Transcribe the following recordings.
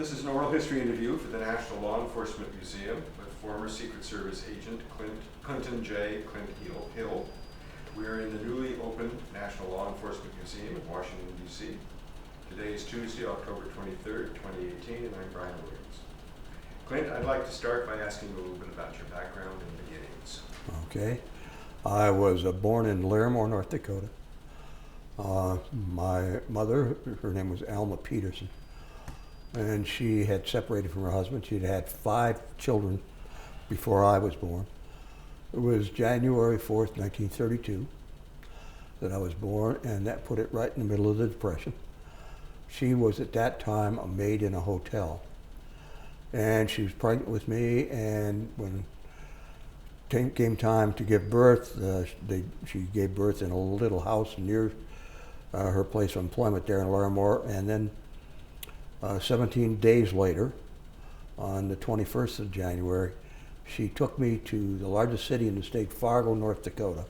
This is an oral history interview for the National Law Enforcement Museum with former Secret Service agent Clinton J. Clint Hill. We are in the newly opened National Law Enforcement Museum in Washington, D.C. Today is Tuesday, October 23rd, 2018, and I'm Brian Williams. Clint, I'd like to start by asking you a little bit about your background and beginnings. Okay. I was born in Larimore, North Dakota. My mother, her name was Alma Peterson, and she had separated from her husband. She'd had 5 children before I was born. It was January 4th, 1932 that I was born, and that put it right in the middle of the Depression. She was at that time a maid in a hotel, and she was pregnant with me, and when came time to give birth, she gave birth in a little house near her place of employment there in Larimore, and then 17 days later, on the 21st of January, she took me to the largest city in the state, Fargo, North Dakota,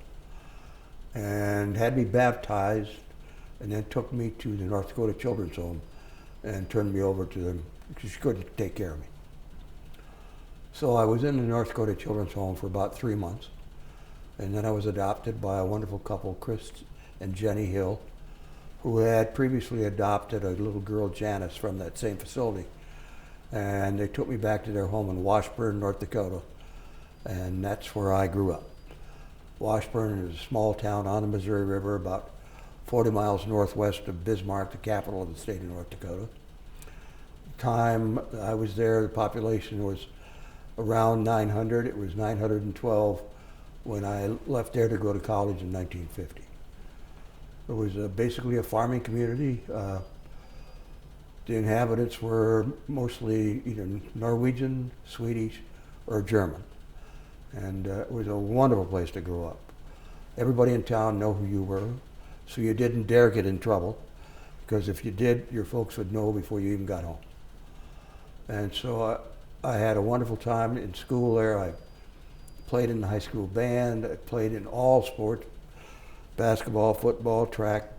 and had me baptized, and then took me to the North Dakota Children's Home and turned me over to them because she couldn't take care of me. So I was in the North Dakota Children's Home for about 3 months, and then I was adopted by a wonderful couple, Chris and Jenny Hill, who had previously adopted a little girl, Janice, from that same facility. And they took me back to their home in Washburn, North Dakota, and that's where I grew up. Washburn is a small town on the Missouri River, about 40 miles northwest of Bismarck, the capital of the state of North Dakota. The time I was there, the population was around 900. It was 912 when I left there to go to college in 1950. It was basically a farming community. The inhabitants were mostly either Norwegian, Swedish, or German. And it was a wonderful place to grow up. Everybody in town knew who you were, so you didn't dare get in trouble, because if you did, your folks would know before you even got home. And so I had a wonderful time in school there. I played in the high school band. I played in all sports, basketball, football, track,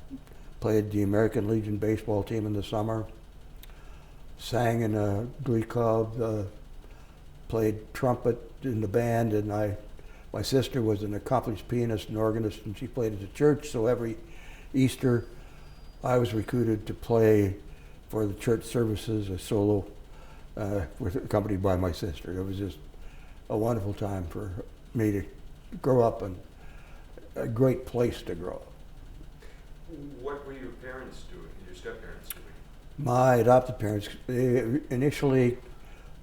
played the American Legion baseball team in the summer, sang in a glee club, played trumpet in the band, and my sister was an accomplished pianist and organist, and she played at the church, so every Easter I was recruited to play for the church services, a solo, accompanied by my sister. It was just a wonderful time for me to grow up, and a great place to grow up. What were your parents doing, your step-parents doing? My adopted parents, they initially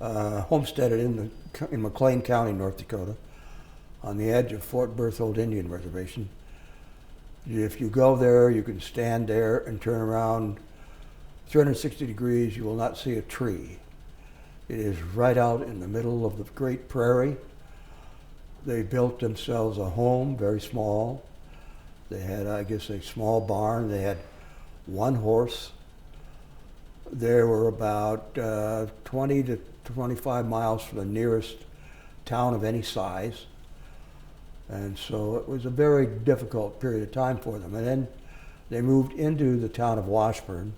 homesteaded in McLean County, North Dakota, on the edge of Fort Berthold Indian Reservation. If you go there, you can stand there and turn around 360 degrees, you will not see a tree. It is right out in the middle of the great prairie. They built themselves a home, very small. They had, I guess, a small barn. They had 1 horse. There were about 20 to 25 miles from the nearest town of any size. And so it was a very difficult period of time for them. And then they moved into the town of Washburn,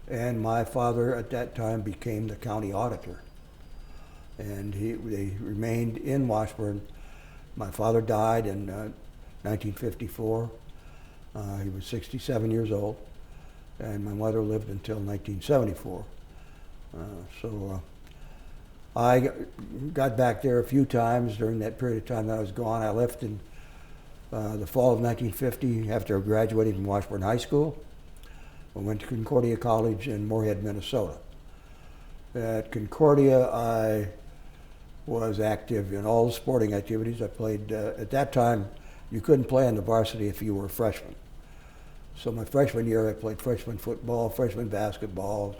and my father at that time became the county auditor. And they remained in Washburn. My father died in 1954. He was 67 years old, and my mother lived until 1974. I got back there a few times during that period of time that I was gone. I left in the fall of 1950 after graduating from Washburn High School. I went to Concordia College in Moorhead, Minnesota. At Concordia, I was active in all the sporting activities. I played, at that time, you couldn't play on the varsity if you were a freshman. So my freshman year, I played freshman football, freshman basketball.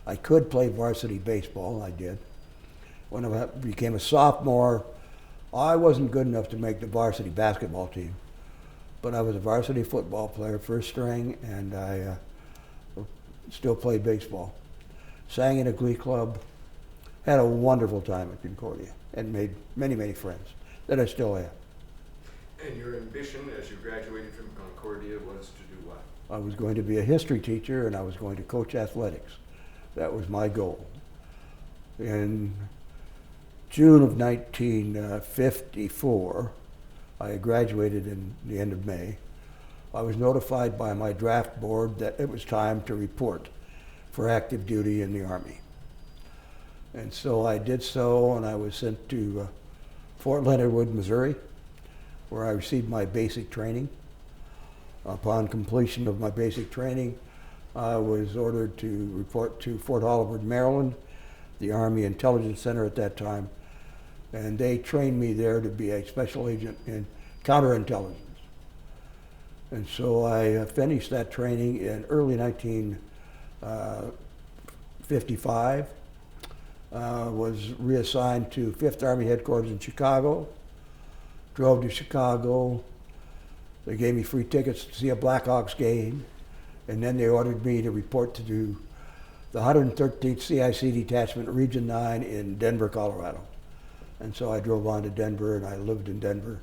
I could play varsity baseball, and I did. When I became a sophomore, I wasn't good enough to make the varsity basketball team, but I was a varsity football player, first string, and I still played baseball. Sang in a glee club, had a wonderful time at Concordia, and made many, many friends that I still have. And your ambition as you graduated from Concordia was to do what? I was going to be a history teacher, and I was going to coach athletics. That was my goal. In June of 1954, I had graduated in the end of May. I was notified by my draft board that it was time to report for active duty in the Army. And so I did so, and I was sent to Fort Leonard Wood, Missouri, where I received my basic training. Upon completion of my basic training, I was ordered to report to Fort Hollywood, Maryland, the Army Intelligence Center at that time, and they trained me there to be a special agent in counterintelligence. And so I finished that training in early 1955, was reassigned to 5th Army Headquarters in Chicago, drove to Chicago. They gave me free tickets to see a Blackhawks game, and then they ordered me to report to the 113th CIC Detachment, Region 9 in Denver, Colorado. And so I drove on to Denver, and I lived in Denver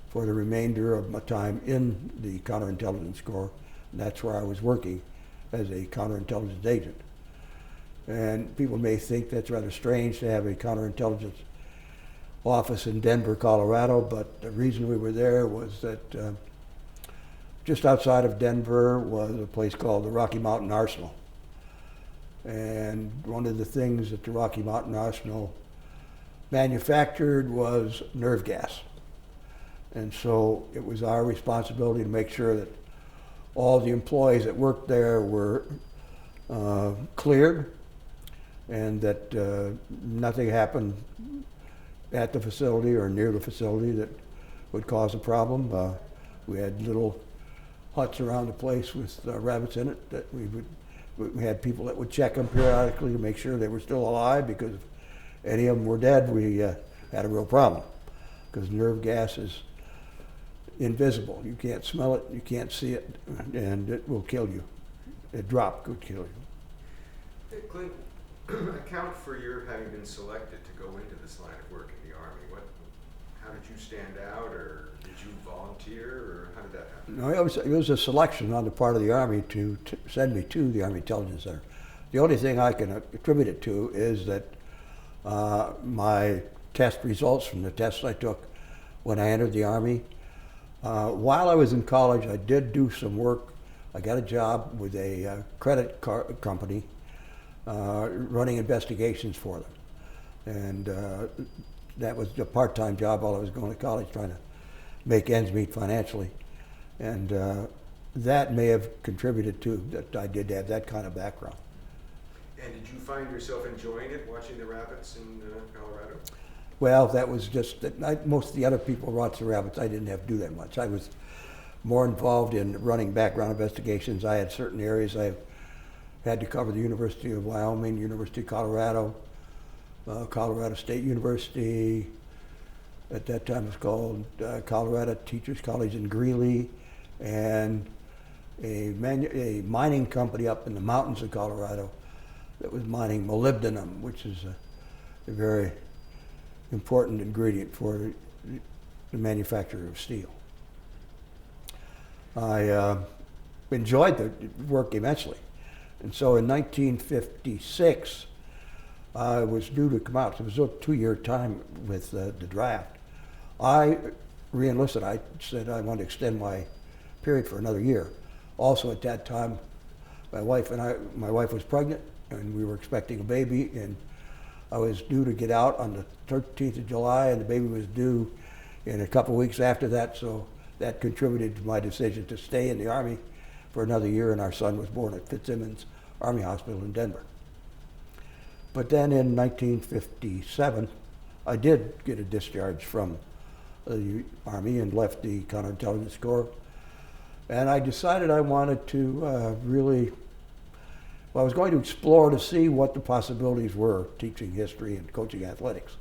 for the remainder of my time in the Counterintelligence Corps. And that's where I was working as a counterintelligence agent. And people may think that's rather strange to have a counterintelligence office in Denver, Colorado, but the reason we were there was that just outside of Denver was a place called the Rocky Mountain Arsenal. And one of the things that the Rocky Mountain Arsenal manufactured was nerve gas. And so it was our responsibility to make sure that all the employees that worked there were cleared, and that nothing happened at the facility or near the facility that would cause a problem. We had little huts around the place with rabbits in it that we had people that would check them periodically to make sure they were still alive, because if any of them were dead, we had a real problem, because nerve gas is invisible. You can't smell it, you can't see it, and it will kill you. A drop could kill you. Hey, Clint, account for your having been selected to go into this line of work in the Army. How did you stand out, or did you volunteer, or how did that happen? No, it was a selection on the part of the Army to send me to the Army Intelligence Center. The only thing I can attribute it to is that my test results from the tests I took when I entered the Army. While I was in college, I did do some work. I got a job with a credit card company running investigations for them. And that was a part-time job while I was going to college, trying to make ends meet financially. And that may have contributed to that I did have that kind of background. And did you find yourself enjoying it, watching the rabbits in Colorado? Well, that was just that most of the other people watched the rabbits. I didn't have to do that much. I was more involved in running background investigations. I had certain areas I had to cover: the University of Wyoming, University of Colorado, Colorado State University. At that time it was called Colorado Teachers College in Greeley, and a mining company up in the mountains of Colorado that was mining molybdenum, which is a very important ingredient for the manufacture of steel. I enjoyed the work immensely. And so in 1956, I was due to come out. It was a 2-year time with the draft. I re-enlisted. I said I wanted to extend my period for another year. Also at that time, my wife was pregnant, and we were expecting a baby, and I was due to get out on the 13th of July, and the baby was due in a couple weeks after that, so that contributed to my decision to stay in the Army for another year, and our son was born at Fitzsimmons Army Hospital in Denver. But then in 1957, I did get a discharge from the Army and left the Counterintelligence Corps, and I decided I wanted to I was going to explore to see what the possibilities were teaching history and coaching athletics.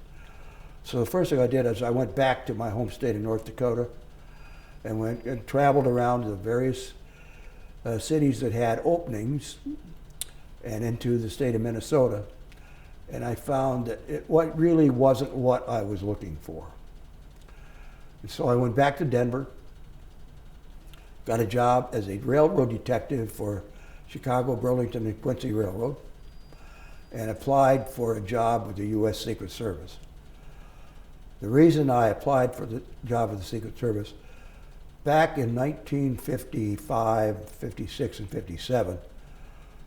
So the first thing I did is I went back to my home state of North Dakota and went and traveled around the various cities that had openings and into the state of Minnesota. And I found that it really wasn't what I was looking for. And so I went back to Denver, got a job as a railroad detective for Chicago, Burlington, and Quincy Railroad. and applied for a job with the U.S. Secret Service. The reason I applied for the job with the Secret Service, back in 1955, 56, and 57,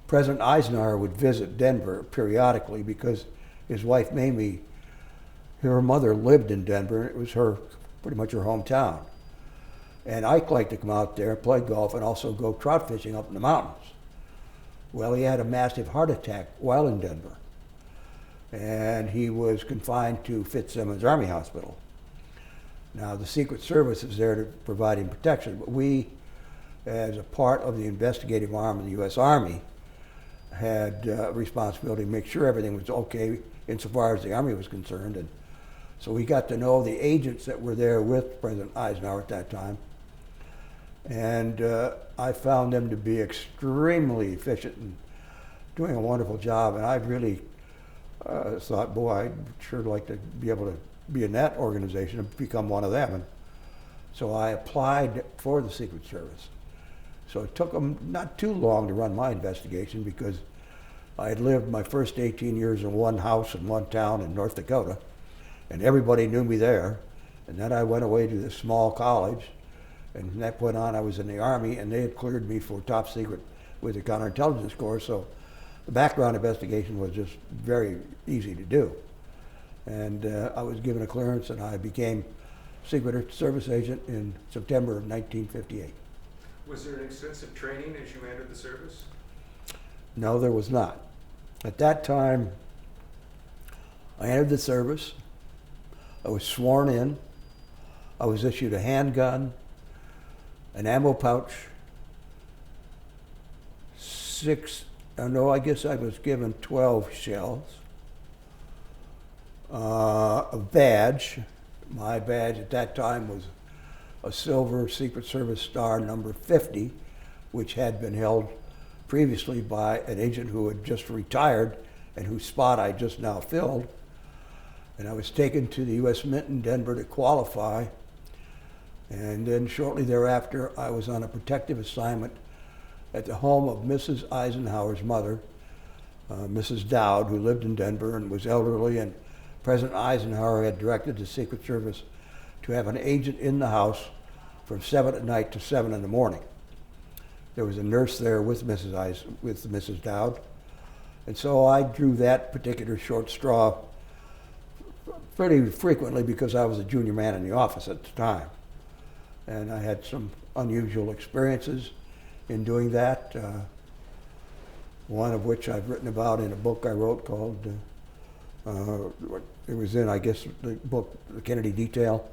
President Eisenhower would visit Denver periodically because his wife Mamie, her mother lived in Denver, and it was pretty much her hometown. And Ike liked to come out there, play golf, and also go trout fishing up in the mountains. Well, he had a massive heart attack while in Denver, and he was confined to Fitzsimmons Army Hospital. Now, the Secret Service is there to provide him protection, but we, as a part of the investigative arm of the U.S. Army, had responsibility to make sure everything was okay insofar as the Army was concerned. And so we got to know the agents that were there with President Eisenhower at that time. And I found them to be extremely efficient and doing a wonderful job. And I really thought, boy, I'd sure like to be able to be in that organization and become one of them. And so I applied for the Secret Service. So it took them not too long to run my investigation because I had lived my first 18 years in one house in one town in North Dakota, and everybody knew me there. And then I went away to this small college, and from that point on I was in the Army, and they had cleared me for top secret with the counterintelligence corps, so the background investigation was just very easy to do. And I was given a clearance, and I became Secret Service agent in September of 1958. Was there an extensive training as you entered the service? No, there was not. At that time, I entered the service. I was sworn in. I was issued a handgun, an ammo pouch, I guess I was given 12 shells, a badge. My badge at that time was a silver Secret Service star number 50, which had been held previously by an agent who had just retired and whose spot I just now filled. And I was taken to the U.S. Mint in Denver to qualify. And then shortly thereafter, I was on a protective assignment at the home of Mrs. Eisenhower's mother, Mrs. Dowd, who lived in Denver and was elderly, and President Eisenhower had directed the Secret Service to have an agent in the house from 7 at night to 7 in the morning. There was a nurse there with Mrs. Dowd, and so I drew that particular short straw pretty frequently because I was a junior man in the office at the time. And I had some unusual experiences in doing that, one of which I've written about in a book I wrote called, it was in, I guess, the book, The Kennedy Detail.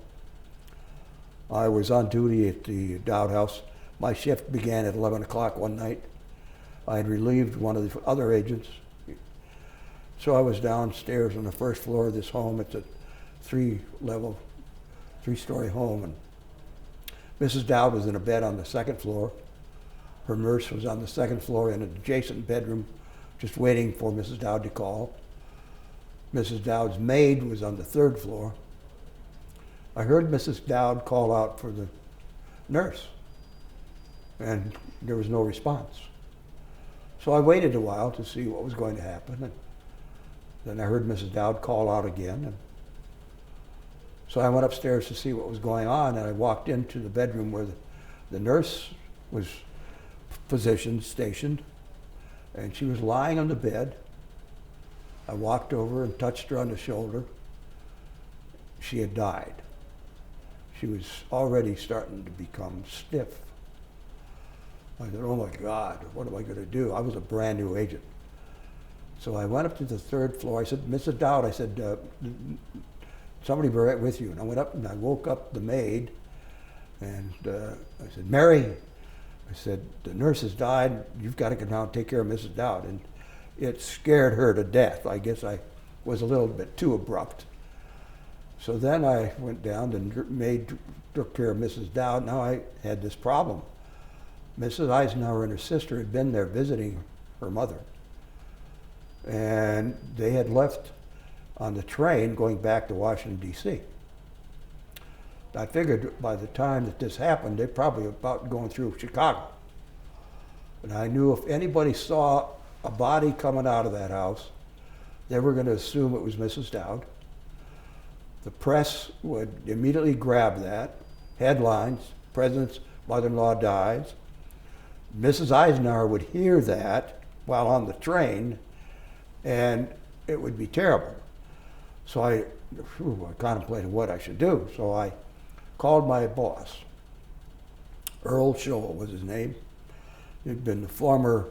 I was on duty at the Dowd House. My shift began at 11 o'clock one night. I had relieved one of the other agents. So I was downstairs on the first floor of this home. It's a three-story home. And Mrs. Dowd was in a bed on the second floor. Her nurse was on the second floor in an adjacent bedroom, just waiting for Mrs. Dowd to call. Mrs. Dowd's maid was on the third floor. I heard Mrs. Dowd call out for the nurse, and there was no response. So I waited a while to see what was going to happen, and then I heard Mrs. Dowd call out again. And so I went upstairs to see what was going on, and I walked into the bedroom where the nurse was stationed, and she was lying on the bed. I walked over and touched her on the shoulder. She had died. She was already starting to become stiff. I thought, oh my God, what am I going to do? I was a brand new agent. So I went up to the third floor. I said, Mrs. Dowd, I said, somebody be right with you. And I went up and I woke up the maid, and I said, Mary, I said, the nurse has died. You've got to come down and take care of Mrs. Dowd. And it scared her to death. I guess I was a little bit too abrupt. So then I went down, and the maid took care of Mrs. Dowd. Now I had this problem. Mrs. Eisenhower and her sister had been there visiting her mother. And they had left on the train going back to Washington, D.C. I figured by the time that this happened, they're probably about going through Chicago. And I knew if anybody saw a body coming out of that house, They were going to assume it was Mrs. Dowd. The press would immediately grab that. Headlines, President's mother-in-law dies. Mrs. Eisenhower would hear that while on the train, and it would be terrible. So I contemplated what I should do. So I called my boss. Earl Scholl was his name. He'd been the former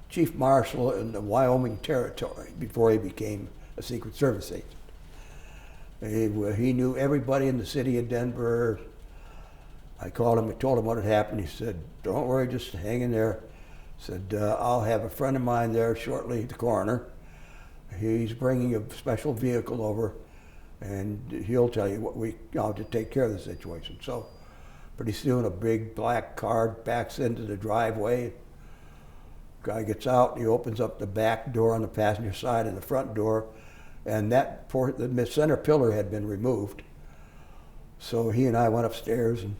chief marshal in the Wyoming Territory before he became a Secret Service agent. He knew everybody in the city of Denver. I called him and told him what had happened. He said, "Don't worry, just hang in there." Said, "I'll have a friend of mine there shortly, the coroner. He's bringing a special vehicle over, and he'll tell you how to take care of the situation." So pretty soon a big black car backs into the driveway. Guy gets out, he opens up the back door on the passenger side and the front door, and the center pillar had been removed. So he and I went upstairs and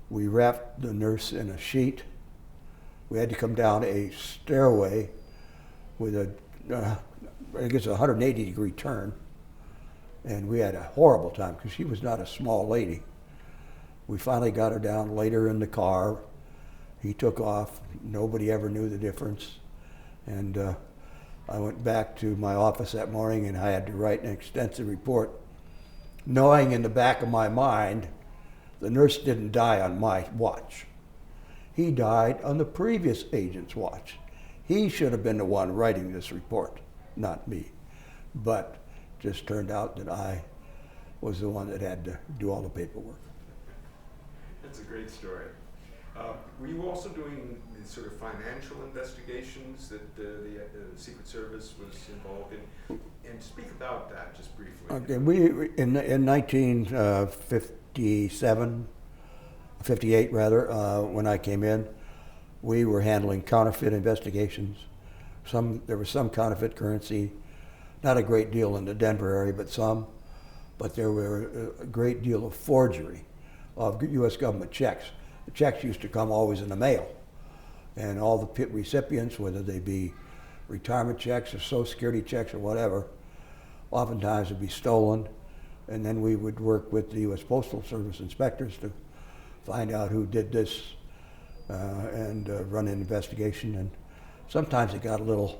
we wrapped the nurse in a sheet. We had to come down a stairway with I guess a 180-degree turn. And we had a horrible time because she was not a small lady. We finally got her down, laid her in the car. He took off. Nobody ever knew the difference. And I went back to my office that morning and I had to write an extensive report, knowing in the back of my mind, the nurse didn't die on my watch. He died on the previous agent's watch. He should have been the one writing this report, not me. But just turned out that I was the one that had to do all the paperwork. That's a great story. Were you also doing the sort of financial investigations that the Secret Service was involved in? And speak about that just briefly. Okay, in 1957, 58 rather, when I came in, we were handling counterfeit investigations. There was some counterfeit currency, not a great deal in the Denver area, but some. But there were a great deal of forgery of U.S. government checks. The checks used to come always in the mail, and all the recipients, whether they be retirement checks or Social Security checks or whatever, oftentimes would be stolen, and then we would work with the U.S. Postal Service inspectors to find out who did this and run an investigation. And sometimes it got a little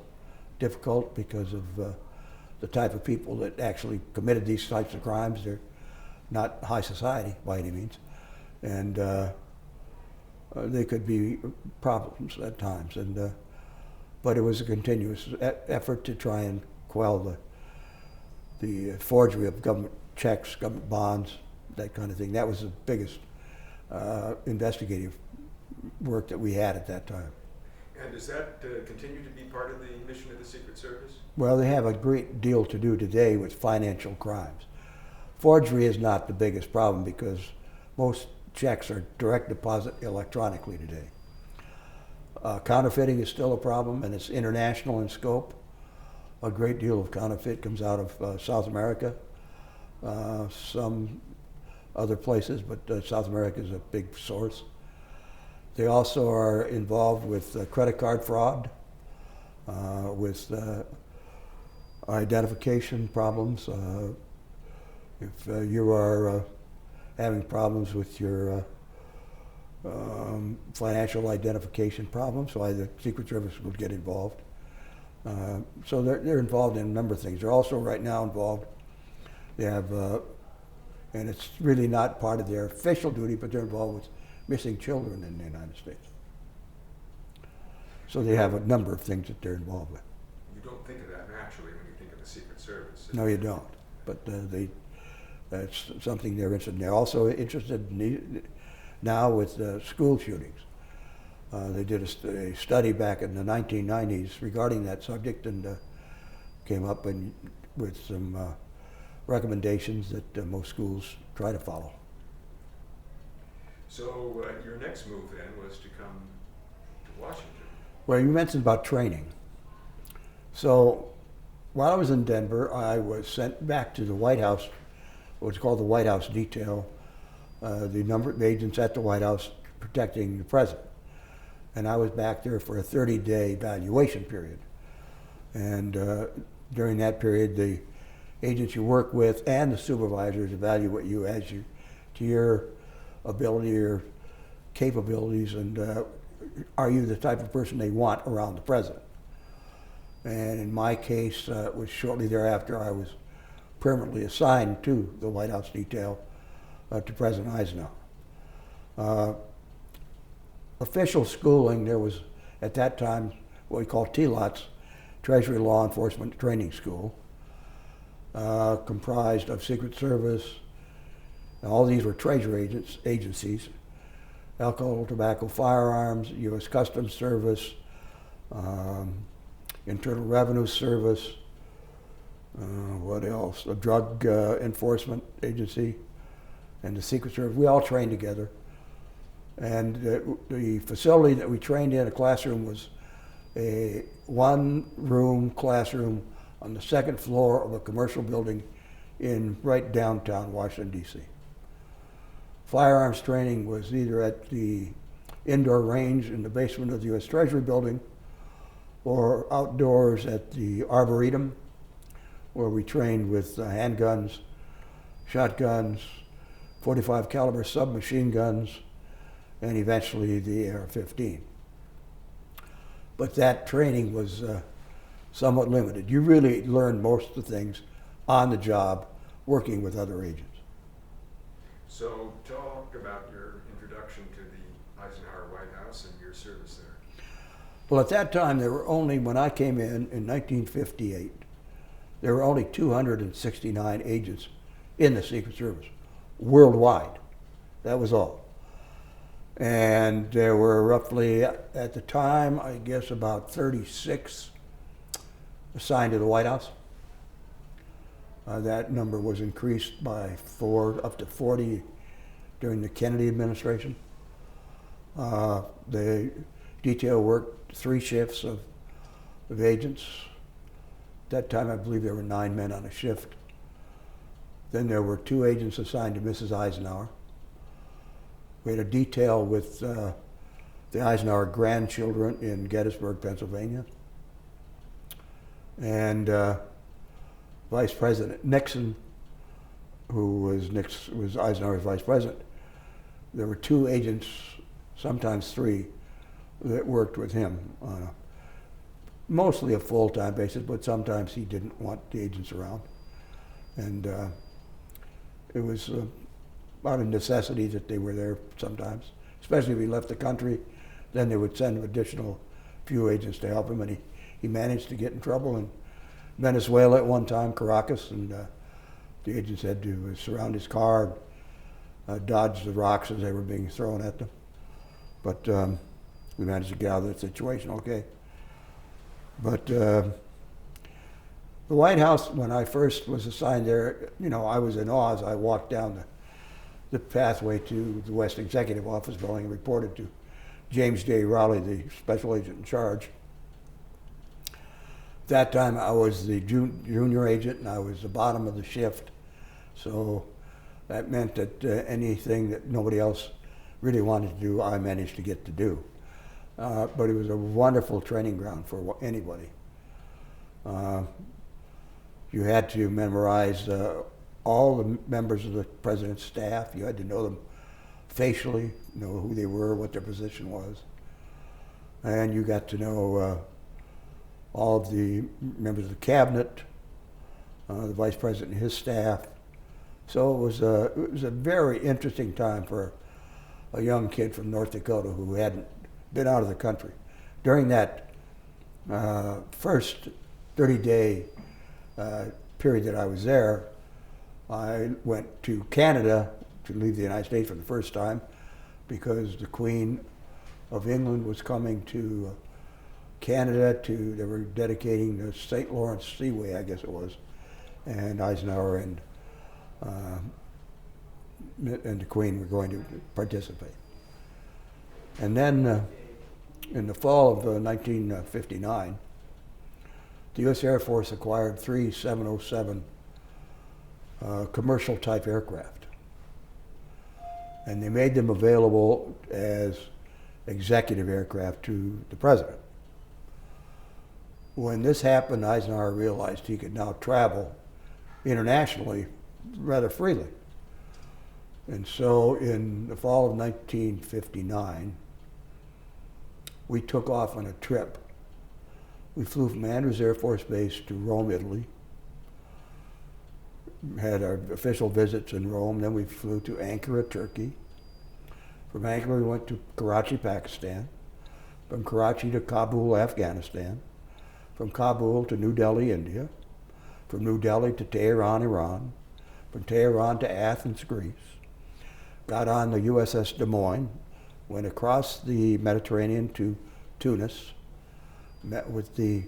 difficult because of the type of people that actually committed these types of crimes. They're not high society by any means, and they could be problems at times. But it was a continuous effort to try and quell the forgery of government checks, government bonds, that kind of thing. That was the biggest investigative work that we had at that time. And does that continue to be part of the mission of the Secret Service? Well, they have a great deal to do today with financial crimes. Forgery is not the biggest problem because most checks are direct deposit electronically today. Counterfeiting is still a problem, and it's international in scope. A great deal of counterfeit comes out of South America, some other places, but South America is a big source. They also are involved with credit card fraud, with identification problems. If you are having problems with your financial identification problems, so the Secret Service would get involved. So they're involved in a number of things. They're also right now involved, they have, and it's really not part of their official duty, but they're involved with missing children in the United States. So they have a number of things that they're involved with. You don't think of that naturally when you think of the Secret Service. No, you don't. But that's something they're interested in. They're also interested in now with school shootings. They did a study back in the 1990s regarding that subject and came up with some recommendations that most schools try to follow. So your next move then was to come to Washington. Well, you mentioned about training. So while I was in Denver, I was sent back to the White House, what's called the White House Detail, the number of agents at the White House protecting the president. And I was back there for a 30-day evaluation period. And during that period, the agents you work with and the supervisors evaluate you as you to your ability, your capabilities, and are you the type of person they want around the president? And in my case, it was shortly thereafter I was permanently assigned to the White House detail to President Eisenhower. Official schooling, there was at that time what we call TLOTS, Treasury Law Enforcement Training School, comprised of Secret Service. All these were Treasury agencies, alcohol, tobacco, firearms, U.S. Customs Service, Internal Revenue Service, what else? The Drug Enforcement Agency, and the Secret Service. We all trained together. And the facility that we trained in, a classroom, was a one-room classroom on the second floor of a commercial building in right downtown Washington, D.C. Firearms training was either at the indoor range in the basement of the U.S. Treasury building or outdoors at the Arboretum, where we trained with handguns, shotguns, .45 caliber submachine guns, and eventually the AR-15. But that training was somewhat limited. You really learned most of the things on the job working with other agents. So talk about your introduction to the Eisenhower White House and your service there. Well, at that time, there were only, when I came in 1958, there were only 269 agents in the Secret Service worldwide. That was all. And there were roughly, at the time, I guess about 36 assigned to the White House. That number was increased by up to 40 during the Kennedy administration. The detail worked 3 shifts of agents. At that time, I believe there were 9 men on a shift. Then there were 2 agents assigned to Mrs. Eisenhower. We had a detail with the Eisenhower grandchildren in Gettysburg, Pennsylvania. And Vice President Nixon, who was Eisenhower's vice president, there were 2 agents, sometimes 3, that worked with him on mostly a full-time basis, but sometimes he didn't want the agents around. And it was out of necessity that they were there sometimes, especially if he left the country. Then they would send additional few agents to help him, and he managed to get in trouble in Venezuela at one time, Caracas, and the agents had to surround his car, dodge the rocks as they were being thrown at them. But we managed to get out of the situation okay. But the White House, when I first was assigned there, I was in awe as I walked down the pathway to the West Executive Office building and reported to James J. Rowley, the special agent in charge. At that time, I was the junior agent, and I was the bottom of the shift. So that meant that anything that nobody else really wanted to do, I managed to get to do. But it was a wonderful training ground for anybody. You had to memorize all the members of the president's staff. You had to know them facially, know who they were, what their position was. And you got to know all of the members of the cabinet, the vice president and his staff. So it was a very interesting time for a young kid from North Dakota who hadn't been out of the country. During that first 30-day period that I was there, I went to Canada to leave the United States for the first time because the Queen of England was coming to Canada they were dedicating the St. Lawrence Seaway, I guess it was, and Eisenhower and the Queen were going to participate. And then in the fall of 1959, the U.S. Air Force acquired 3 707 commercial type aircraft. And they made them available as executive aircraft to the president. When this happened, Eisenhower realized he could now travel internationally rather freely. And so in the fall of 1959, we took off on a trip. We flew from Andrews Air Force Base to Rome, Italy, had our official visits in Rome, then we flew to Ankara, Turkey. From Ankara we went to Karachi, Pakistan. From Karachi to Kabul, Afghanistan. From Kabul to New Delhi, India. From New Delhi to Tehran, Iran. From Tehran to Athens, Greece. Got on the USS Des Moines, went across the Mediterranean to Tunis, met with the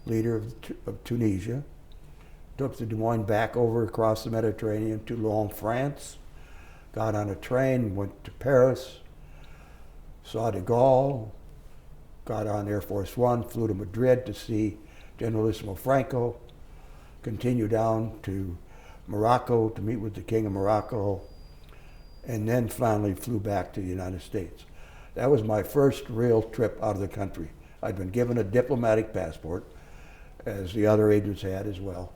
leader of Tunisia, took the Des Moines back over across the Mediterranean to Lyon, France, got on a train, went to Paris, saw de Gaulle, got on Air Force One, flew to Madrid to see Generalissimo Franco, continued down to Morocco to meet with the King of Morocco, and then finally flew back to the United States. That was my first real trip out of the country. I'd been given a diplomatic passport, as the other agents had as well,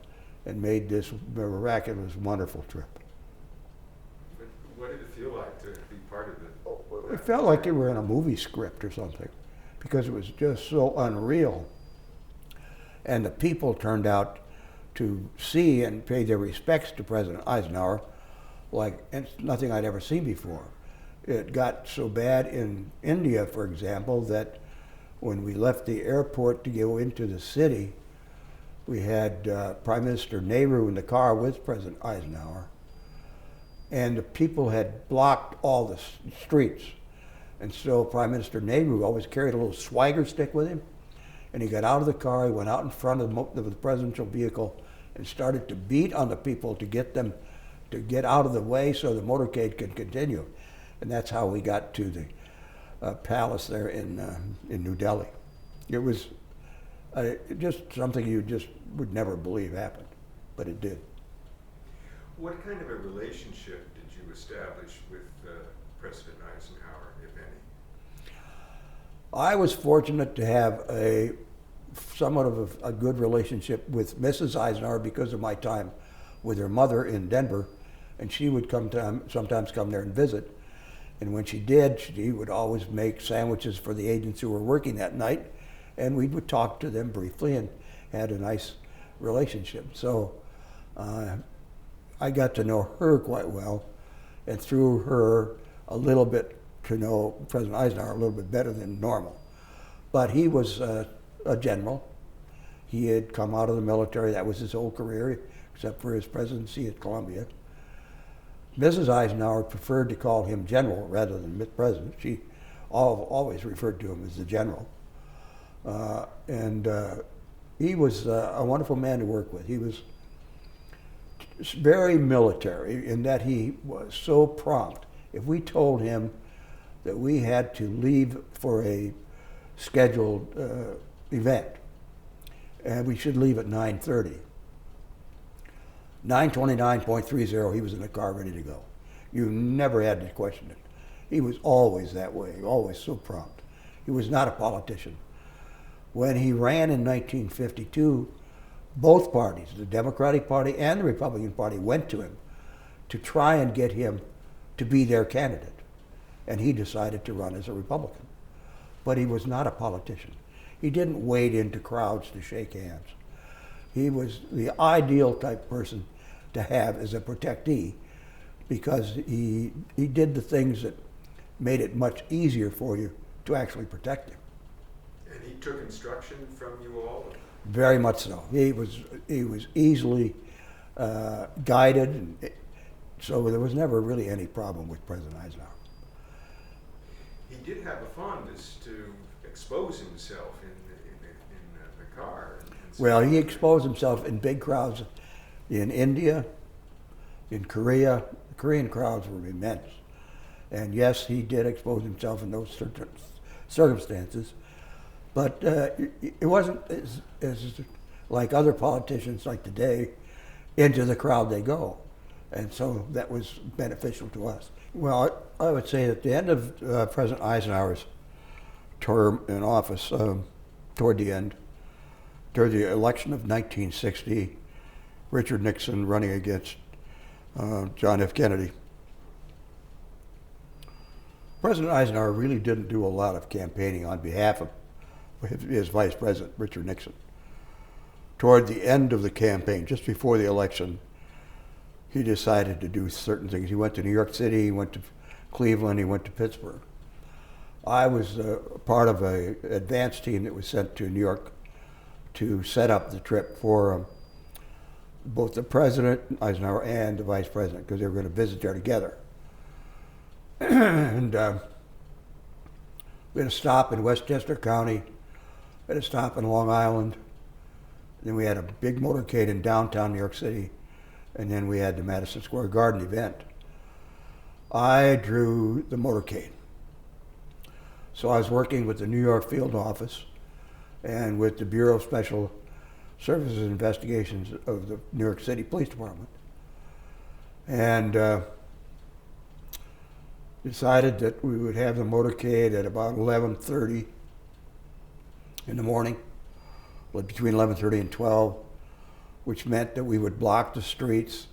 and made this miraculous, wonderful trip. What did it feel like to be part of it? It felt like you were in a movie script or something, because it was just so unreal. And the people turned out to see and pay their respects to President Eisenhower like it's nothing I'd ever seen before. It got so bad in India, for example, that when we left the airport to go into the city, we had Prime Minister Nehru in the car with President Eisenhower, and the people had blocked all the streets. And so Prime Minister Nehru always carried a little swagger stick with him, and he got out of the car, he went out in front of the presidential vehicle and started to beat on the people to get them to get out of the way so the motorcade could continue. And that's how we got to the palace there in New Delhi. It was just something you just would never believe happened, but it did. What kind of a relationship did you establish with President Eisenhower, if any? I was fortunate to have somewhat of a good relationship with Mrs. Eisenhower because of my time with her mother in Denver, and she would sometimes come there and visit. And when she did, she would always make sandwiches for the agents who were working that night, and we would talk to them briefly and had a nice relationship. So I got to know her quite well, and through her a little bit to know President Eisenhower a little bit better than normal. But he was a general. He had come out of the military. That was his whole career, except for his presidency at Columbia. Mrs. Eisenhower preferred to call him general rather than president. She always referred to him as the general. He was a wonderful man to work with. He was very military in that he was so prompt. If we told him that we had to leave for a scheduled event, and we should leave at 9:30, 9:29.30, he was in the car ready to go. You never had to question it. He was always that way, always so prompt. He was not a politician. When he ran in 1952, both parties, the Democratic Party and the Republican Party, went to him to try and get him to be their candidate. And he decided to run as a Republican. But he was not a politician. He didn't wade into crowds to shake hands. He was the ideal type person to have as a protectee because he did the things that made it much easier for you to actually protect him. And he took instruction from you all? Very much so. He was easily guided, and so there was never really any problem with President Eisenhower. He did have a fondness to expose himself in the car. Well, he exposed himself in big crowds in India, in Korea. The Korean crowds were immense. And yes, he did expose himself in those certain circumstances. But it wasn't as like other politicians like today, into the crowd they go. And so that was beneficial to us. Well, I would say at the end of President Eisenhower's term in office, toward the end, during the election of 1960, Richard Nixon running against John F. Kennedy. President Eisenhower really didn't do a lot of campaigning on behalf of his vice president, Richard Nixon. Toward the end of the campaign, just before the election, he decided to do certain things. He went to New York City, he went to Cleveland, he went to Pittsburgh. I was part of an advance team that was sent to New York to set up the trip for both the president, Eisenhower, and the vice president, because they were going to visit there together. And we had a stop in Westchester County, we had a stop in Long Island, then we had a big motorcade in downtown New York City, and then we had the Madison Square Garden event. I drew the motorcade. So I was working with the New York field office and with the Bureau of Special Services and Investigations of the New York City Police Department. And decided that we would have the motorcade at about 11:30 in the morning, between 11:30 and 12, which meant that we would block the streets,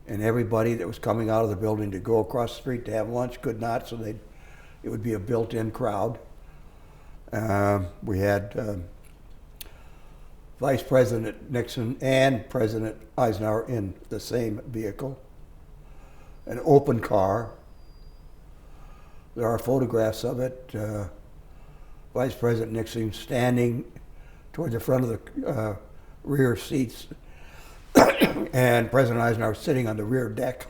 and everybody that was coming out of the building to go across the street to have lunch could not, so it would be a built-in crowd. We had Vice President Nixon and President Eisenhower in the same vehicle, an open car. There are photographs of it. Vice President Nixon standing toward the front of the rear seats and President Eisenhower sitting on the rear deck.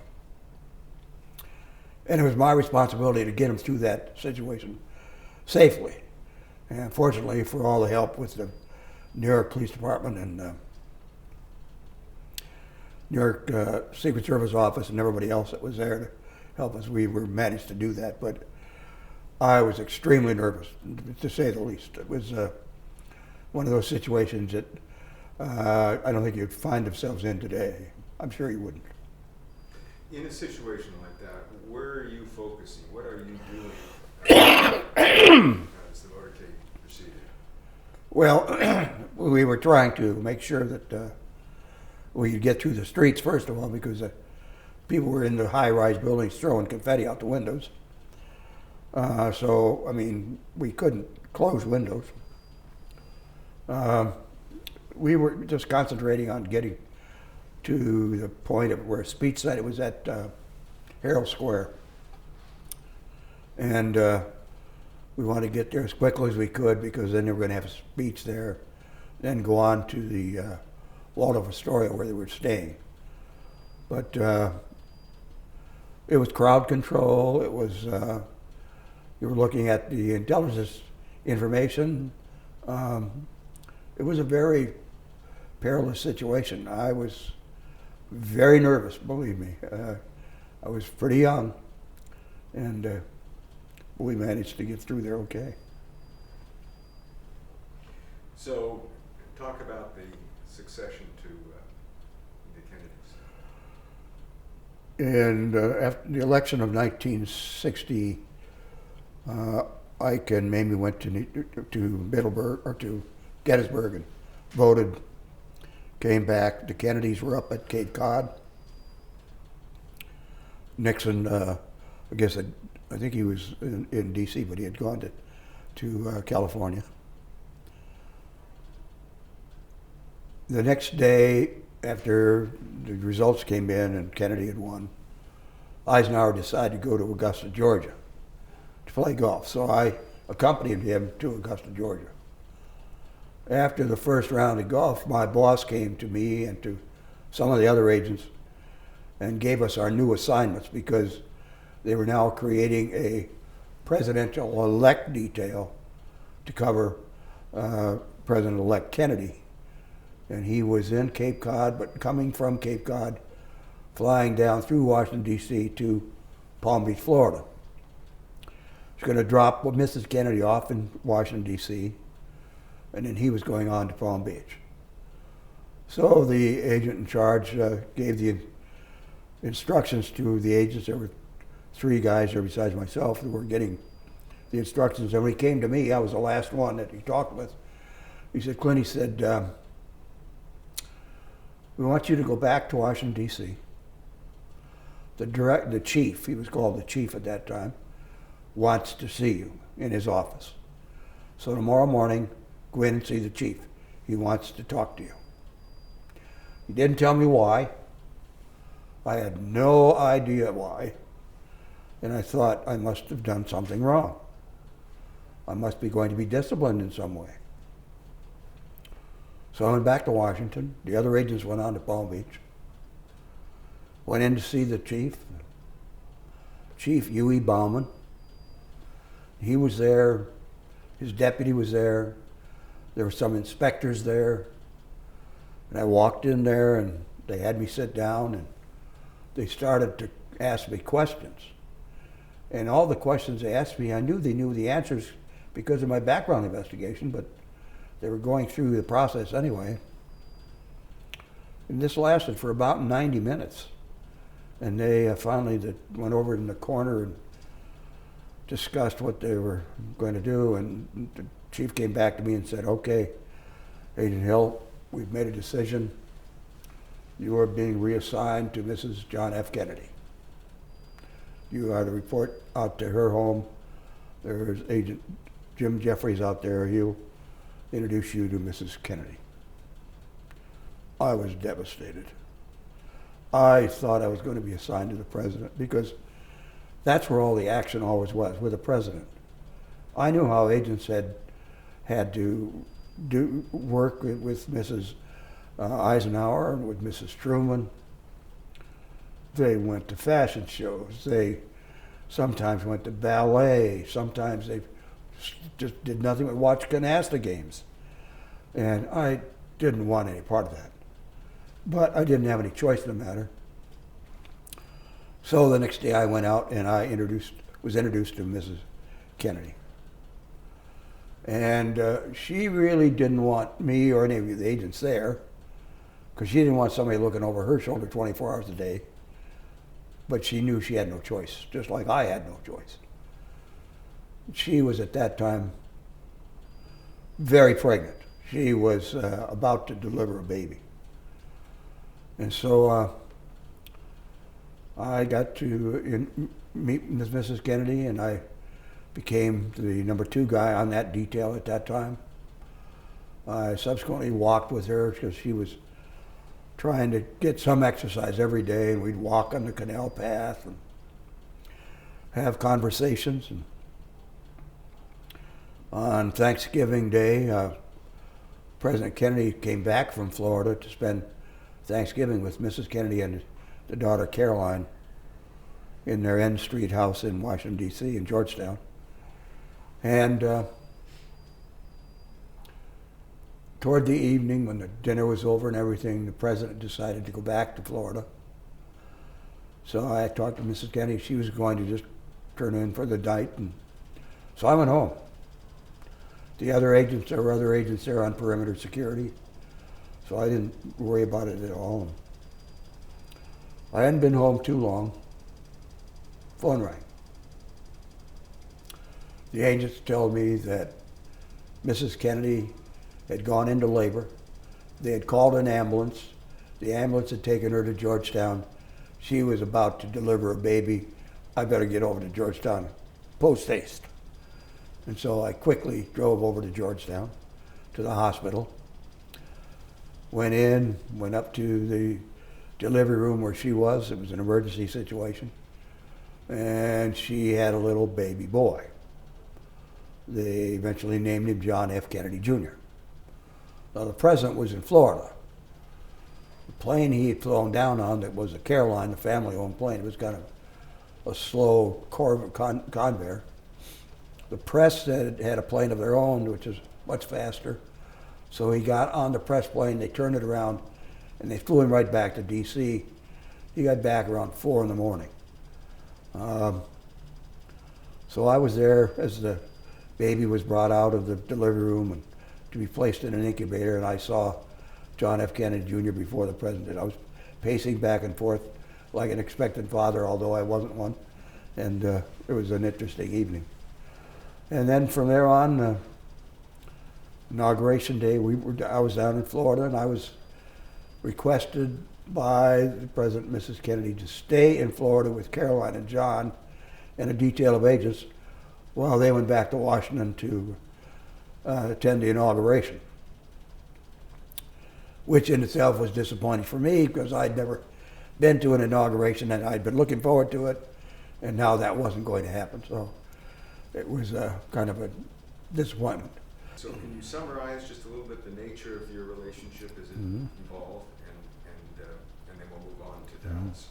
And it was my responsibility to get him through that situation safely. And fortunately, for all the help with the New York Police Department and New York Secret Service office and everybody else that was there to help us, we managed to do that. But I was extremely nervous, to say the least. It was one of those situations that I don't think you'd find themselves in today. I'm sure you wouldn't. In a situation like that, where are you focusing? What are you doing as the motorcade proceeded? Well, we were trying to make sure that we could get through the streets, first of all, because people were in the high-rise buildings throwing confetti out the windows. So, I mean, we couldn't close windows. We were just concentrating on getting to the point of where a speech site, it was at Herald Square. And we wanted to get there as quickly as we could, because then they were going to have a speech there, then go on to the Waldorf Astoria where they were staying. But it was crowd control. It was, you were looking at the intelligence information. It was a very perilous situation. I was very nervous, believe me. I was pretty young, and we managed to get through there okay. So, talk about the succession to the Kennedys. And after the election of 1960, Ike and Mamie went to Middleburg, or to Gettysburg, and voted, came back. The Kennedys were up at Cape Cod. Nixon, I think he was in D.C., but he had gone to California. The next day, after the results came in and Kennedy had won, Eisenhower decided to go to Augusta, Georgia to play golf. So I accompanied him to Augusta, Georgia. After the first round of golf, my boss came to me and to some of the other agents and gave us our new assignments, because they were now creating a presidential-elect detail to cover President-elect Kennedy. And he was in Cape Cod, but coming from Cape Cod, flying down through Washington, D.C. to Palm Beach, Florida. He's going to drop Mrs. Kennedy off in Washington, D.C., and then he was going on to Palm Beach. So the agent in charge gave the instructions to the agents. There were 3 guys there besides myself that were getting the instructions. And when he came to me, I was the last one that he talked with. He said, Clint, he said, we want you to go back to Washington, D.C. The chief, he was called the chief at that time, wants to see you in his office. So tomorrow morning, go in and see the chief. He wants to talk to you. He didn't tell me why. I had no idea why. And I thought I must have done something wrong. I must be going to be disciplined in some way. So I went back to Washington. The other agents went on to Palm Beach. Went in to see the chief, Chief Huey Bauman. He was there. His deputy was there. There were some inspectors there. And I walked in there and they had me sit down and they started to ask me questions. And all the questions they asked me, I knew they knew the answers because of my background investigation, but they were going through the process anyway. And this lasted for about 90 minutes. And they finally went over in the corner and discussed what they were going to do. And the chief came back to me and said, okay, Agent Hill, we've made a decision. You are being reassigned to Mrs. John F. Kennedy. You are to report out to her home. There's Agent Jim Jeffries out there. He'll introduce you to Mrs. Kennedy. I was devastated. I thought I was going to be assigned to the president because that's where all the action always was, with the president. I knew how agents had to do work with Mrs. Eisenhower and with Mrs. Truman. They went to fashion shows. They sometimes went to ballet. Sometimes they just did nothing but watch canasta games. And I didn't want any part of that. But I didn't have any choice in the matter. So the next day I went out and I was introduced to Mrs. Kennedy. And she really didn't want me or any of the agents there because she didn't want somebody looking over her shoulder 24 hours a day. But she knew she had no choice, just like I had no choice. She was at that time very pregnant. She was about to deliver a baby. And so I got to meet Mrs. Kennedy, and I became the number 2 guy on that detail at that time. I subsequently walked with her because she was trying to get some exercise every day, and we'd walk on the canal path and have conversations. And on Thanksgiving Day, President Kennedy came back from Florida to spend Thanksgiving with Mrs. Kennedy and the daughter Caroline in their N Street house in Washington, D.C., in Georgetown. And toward the evening, when the dinner was over and everything, the president decided to go back to Florida. So I talked to Mrs. Kennedy. She was going to just turn in for the night. And so I went home. There were other agents there on perimeter security. So I didn't worry about it at all. I hadn't been home too long. Phone rang. The agents told me that Mrs. Kennedy had gone into labor. They had called an ambulance. The ambulance had taken her to Georgetown. She was about to deliver a baby. I better get over to Georgetown post haste. And so I quickly drove over to Georgetown, to the hospital. Went up to the delivery room where she was. It was an emergency situation. And she had a little baby boy. They eventually named him John F. Kennedy, Jr. Now, the president was in Florida. The plane he had flown down on, that was a Caroline, the family-owned plane, it was kind of a slow Convair. The press had a plane of their own, which is much faster. So he got on the press plane, they turned it around, and they flew him right back to D.C. He got back around 4 in the morning. So I was there as the baby was brought out of the delivery room and to be placed in an incubator, and I saw John F. Kennedy Jr. before the president. I was pacing back and forth like an expectant father, although I wasn't one, and it was an interesting evening. And then from there on, Inauguration Day, I was down in Florida, and I was requested by the President and Mrs. Kennedy to stay in Florida with Caroline and John and a detail of agents while they went back to Washington to attend the inauguration, which in itself was disappointing for me because I'd never been to an inauguration and I'd been looking forward to it, and now that wasn't going to happen. So it was kind of a disappointment. So can you summarize just a little bit the nature of your relationship as it evolved, and then we'll move on to Dallas.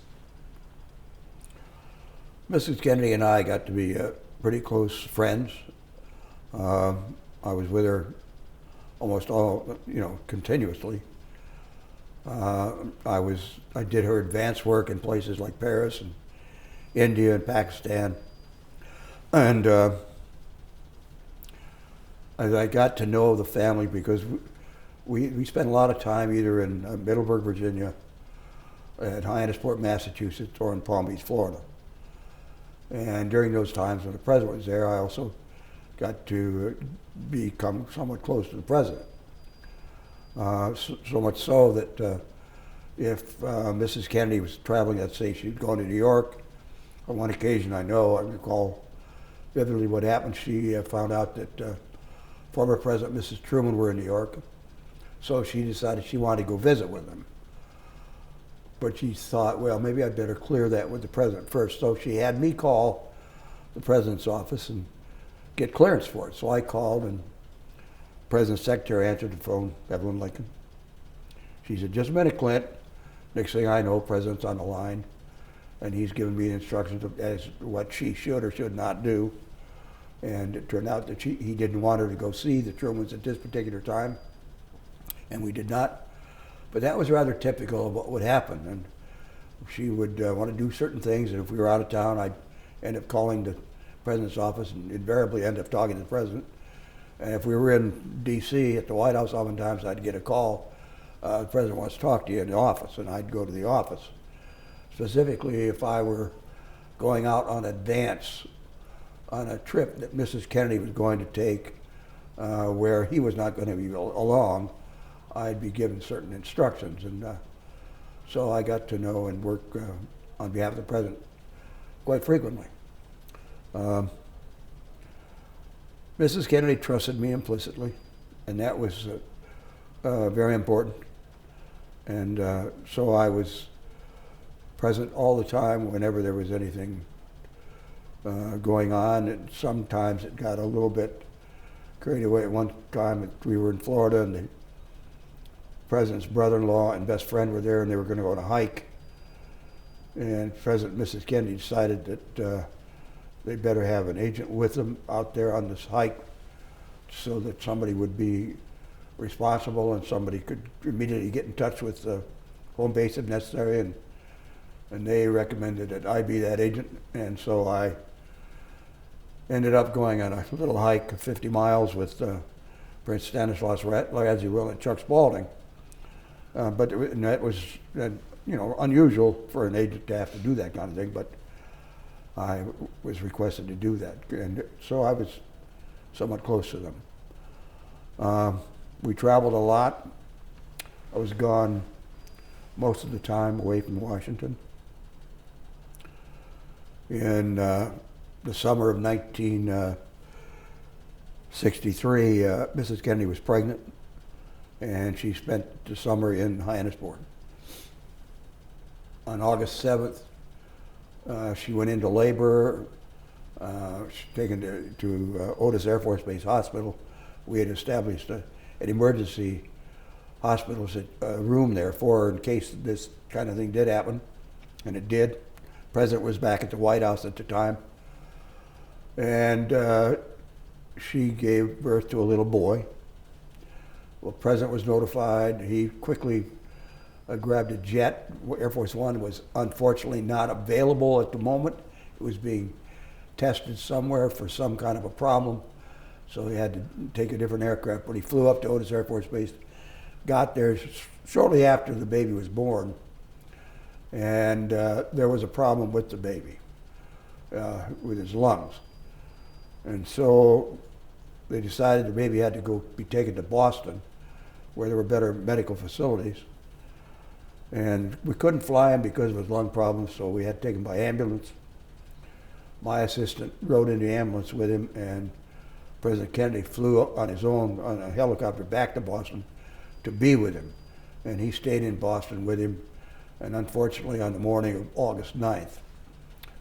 Mrs. Kennedy and I got to be pretty close friends. I was with her almost continuously. I did her advance work in places like Paris and India and Pakistan. And as I got to know the family, because we spent a lot of time either in Middleburg, Virginia, at Hyannisport, Massachusetts, or in Palm Beach, Florida. And during those times when the president was there, I also got to become somewhat close to the president. So much so that if Mrs. Kennedy was traveling, let's say she'd gone to New York, on one occasion I recall vividly what happened. She found out that former President and Mrs. Truman were in New York, so she decided she wanted to go visit with them. But she thought, well, maybe I'd better clear that with the president first. So she had me call the president's office and get clearance for it. So I called, and the president's secretary answered the phone, Evelyn Lincoln. She said, just a minute, Clint. Next thing I know, president's on the line, and he's giving me instructions as to what she should or should not do. And it turned out that he didn't want her to go see the Trumans at this particular time, and we did not. But that was rather typical of what would happen. And she would want to do certain things, and if we were out of town, I'd end up calling the president's office and invariably end up talking to the president. And if we were in D.C. at the White House, oftentimes I'd get a call, the president wants to talk to you in the office, and I'd go to the office. Specifically, if I were going out on advance on a trip that Mrs. Kennedy was going to take where he was not going to be along, I'd be given certain instructions. And so I got to know and work on behalf of the president quite frequently. Mrs. Kennedy trusted me implicitly, and that was very important. And so I was present all the time whenever there was anything going on. And sometimes it got a little bit carried away. At one time we were in Florida, and the president's brother-in-law and best friend were there, and they were going to go on a hike. And President and Mrs. Kennedy decided that they'd better have an agent with them out there on this hike so that somebody would be responsible and somebody could immediately get in touch with the home base if necessary. And they recommended that I be that agent. And so I ended up going on a little hike of 50 miles with Prince Stanislaus Radziwill and Chuck Spaulding. But that was unusual for an agent to have to do that kind of thing, but I was requested to do that, and so I was somewhat close to them. We traveled a lot. I was gone most of the time away from Washington. In the summer of 1963, Mrs. Kennedy was pregnant, and she spent the summer in Hyannisport. On August 7th, she went into labor. She was taken to Otis Air Force Base Hospital. We had established an emergency hospital room there for her in case this kind of thing did happen, and it did. The president was back at the White House at the time, and she gave birth to a little boy. Well, the president was notified. He quickly grabbed a jet. Air Force One was unfortunately not available at the moment. It was being tested somewhere for some kind of a problem, so he had to take a different aircraft. But he flew up to Otis Air Force Base, got there shortly after the baby was born, and there was a problem with the baby, with his lungs. And so they decided the baby had to be taken to Boston, where there were better medical facilities. And we couldn't fly him because of his lung problems, so we had to take him by ambulance. My assistant rode in the ambulance with him, and President Kennedy flew on his own on a helicopter back to Boston to be with him. And he stayed in Boston with him. And unfortunately, on the morning of August 9th,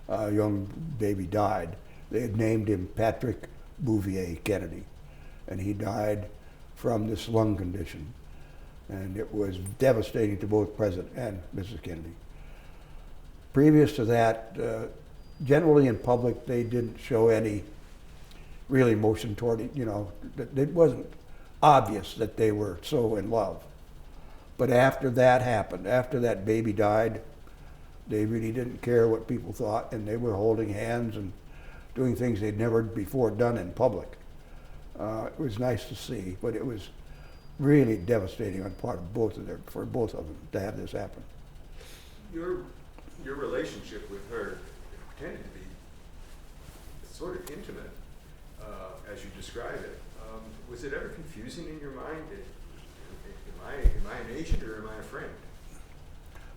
a young baby died. They had named him Patrick Bouvier Kennedy, and he died from this lung condition. And it was devastating to both President and Mrs. Kennedy. Previous to that, generally in public, they didn't show any real emotion toward it. It wasn't obvious that they were so in love. But after that happened, after that baby died, they really didn't care what people thought, and they were holding hands and doing things they'd never before done in public. It was nice to see, but it was really devastating on part of for both of them to have this happen. Your relationship with her tended to be sort of intimate, as you describe it. Was it ever confusing in your mind? Am I an agent or am I a friend?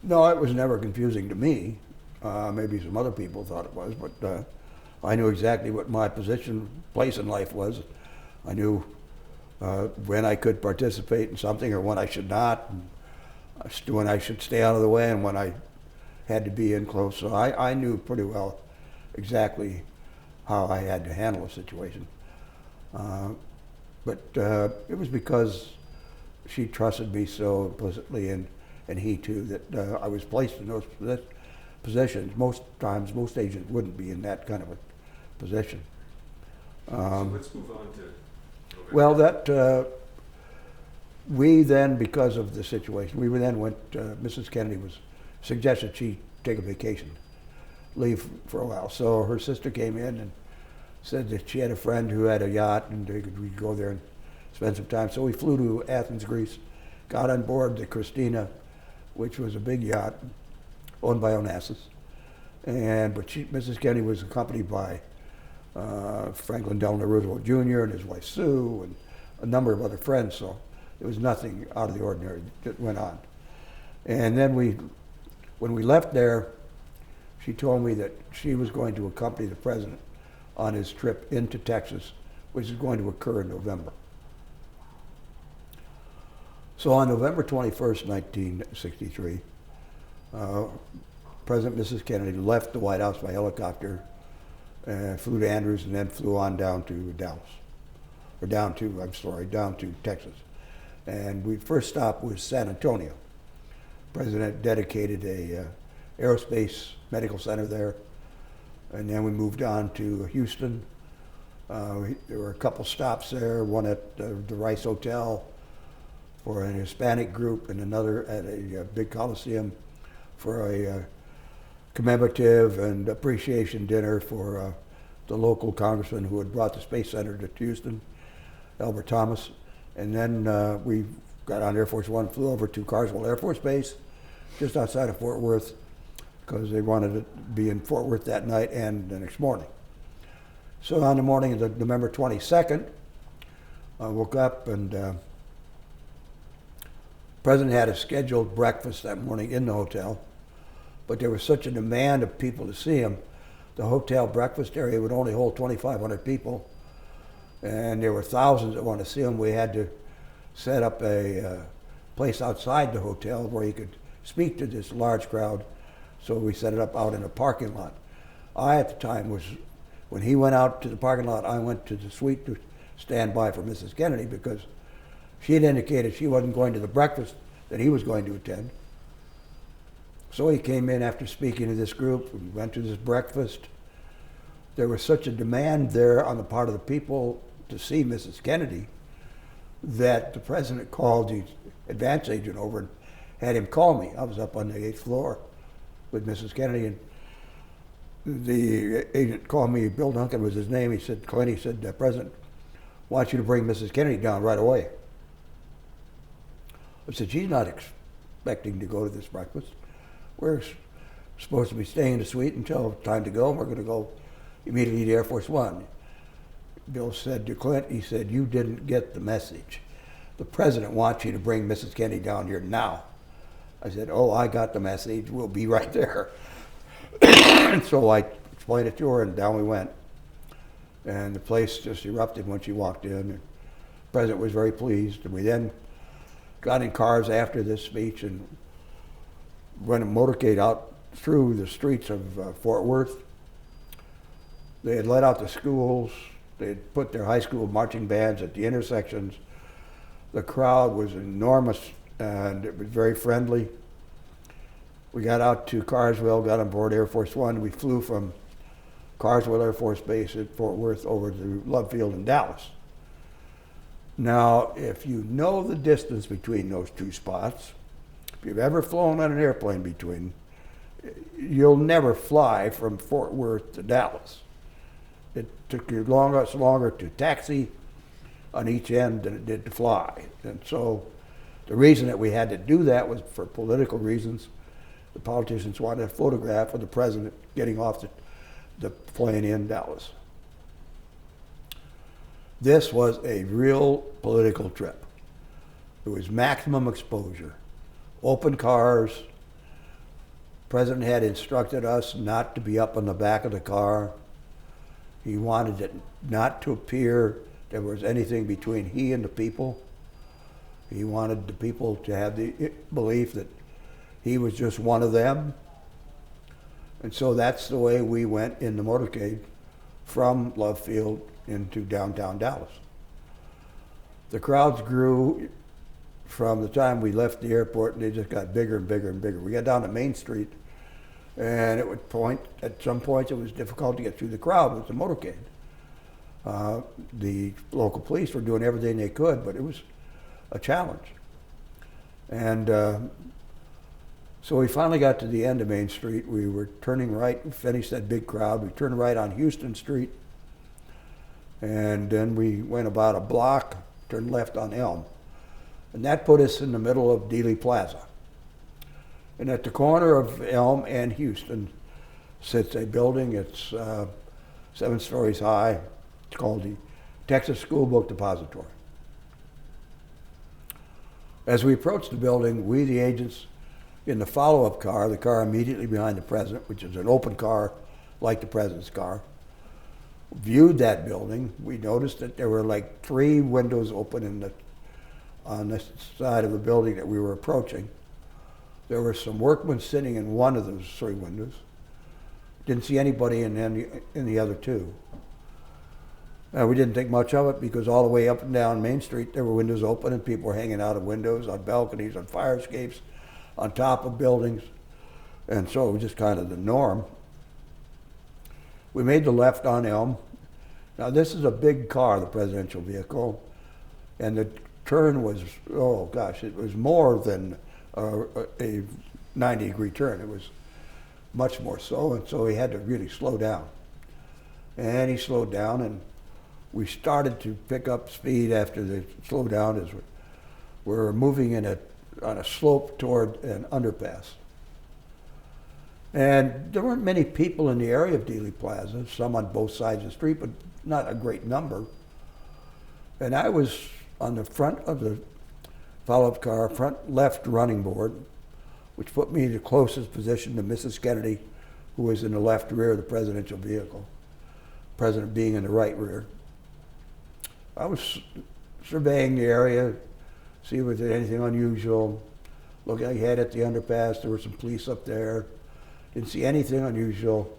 No, it was never confusing to me. Maybe some other people thought it was, but I knew exactly what my place in life was. I knew when I could participate in something or when I should not, and when I should stay out of the way and when I had to be in close. So I knew pretty well exactly how I had to handle a situation. But it was because she trusted me so implicitly, and he too, that I was placed in those positions. Most times, most agents wouldn't be in that kind of a position. So let's move on to Well, we then, because of the situation, we then went, Mrs. Kennedy suggested she take a vacation, leave for a while. So her sister came in and said that she had a friend who had a yacht and we'd go there and spend some time. So we flew to Athens, Greece, got on board the Christina, which was a big yacht owned by Onassis. But Mrs. Kennedy was accompanied by Franklin Delano Roosevelt Jr. and his wife Sue and a number of other friends, so there was nothing out of the ordinary that went on. And then when we left there, she told me that she was going to accompany the president on his trip into Texas, which is going to occur in November. So on November 21st, 1963, President and Mrs. Kennedy left the White House by helicopter, flew to Andrews, and then flew on down to down to Texas. And we first stop was San Antonio. The President dedicated a aerospace medical center there, and then we moved on to Houston. There were a couple stops there, one at the Rice Hotel for an Hispanic group, and another at a big Coliseum for a commemorative and appreciation dinner for the local congressman who had brought the Space Center to Houston, Albert Thomas. And then we got on Air Force One, flew over to Carswell Air Force Base, just outside of Fort Worth, because they wanted to be in Fort Worth that night and the next morning. So on the morning of November 22nd, I woke up and the President had a scheduled breakfast that morning in the hotel, but there was such a demand of people to see him. The hotel breakfast area would only hold 2,500 people, and there were thousands that wanted to see him. We had to set up a place outside the hotel where he could speak to this large crowd, so we set it up out in a parking lot. I, at the time, when he went out to the parking lot, I went to the suite to stand by for Mrs. Kennedy because she had indicated she wasn't going to the breakfast that he was going to attend. So he came in after speaking to this group. We went to this breakfast. There was such a demand there on the part of the people to see Mrs. Kennedy that the president called the advance agent over and had him call me. I was up on the 8th floor with Mrs. Kennedy, and the agent called me. Bill Duncan was his name. He said, Clint, he said, the president wants you to bring Mrs. Kennedy down right away. I said, she's not expecting to go to this breakfast. We're supposed to be staying in the suite until time to go, and we're going to go immediately to Air Force One. Bill said to Clint, he said, you didn't get the message. The president wants you to bring Mrs. Kennedy down here now. I said, oh, I got the message. We'll be right there. And so I explained it to her, and down we went. And the place just erupted when she walked in. And the president was very pleased. And we then got in cars after this speech and went a motorcade out through the streets of Fort Worth. They had let out the schools. They had put their high school marching bands at the intersections. The crowd was enormous, and it was very friendly. We got out to Carswell, got on board Air Force One. We flew from Carswell Air Force Base at Fort Worth over to Love Field in Dallas. Now, if you know the distance between those two spots, if you've ever flown on an airplane between, you'll never fly from Fort Worth to Dallas. It took you longer to taxi on each end than it did to fly. And so the reason that we had to do that was for political reasons. The politicians wanted a photograph of the president getting off the plane in Dallas. This was a real political trip. It was maximum exposure. Open cars. The president had instructed us not to be up on the back of the car. He wanted it not to appear there was anything between he and the people. He wanted the people to have the belief that he was just one of them. And so that's the way we went in the motorcade from Love Field into downtown Dallas. The crowds grew from the time we left the airport, and they just got bigger and bigger and bigger. We got down to Main Street, and at some points it was difficult to get through the crowd with the motorcade. The local police were doing everything they could, but it was a challenge. And so we finally got to the end of Main Street. We were turning right, we finished that big crowd. We turned right on Houston Street, and then we went about a block, turned left on Elm. And that put us in the middle of Dealey Plaza. And at the corner of Elm and Houston sits a building. It's 7 stories high. It's called the Texas School Book Depository. As we approached the building, we, the agents, in the follow-up car, the car immediately behind the president, which is an open car like the president's car, viewed that building. We noticed that there were like 3 windows open on the side of the building that we were approaching. There were some workmen sitting in one of those 3 windows. Didn't see anybody in the other 2. We didn't think much of it because all the way up and down Main Street there were windows open and people were hanging out of windows, on balconies, on fire escapes, on top of buildings. And so it was just kind of the norm. We made the left on Elm. Now this is a big car, the presidential vehicle, and the turn was, oh gosh, it was more than a 90-degree turn. It was much more so, and so he had to really slow down. And he slowed down, and we started to pick up speed after the slowdown as we're moving on a slope toward an underpass. And there weren't many people in the area of Dealey Plaza, some on both sides of the street, but not a great number. And I was on the front of the follow-up car, front left running board, which put me in the closest position to Mrs. Kennedy, who was in the left rear of the presidential vehicle, the president being in the right rear. I was surveying the area, see if there was anything unusual. Looking ahead at the underpass, there were some police up there. Didn't see anything unusual.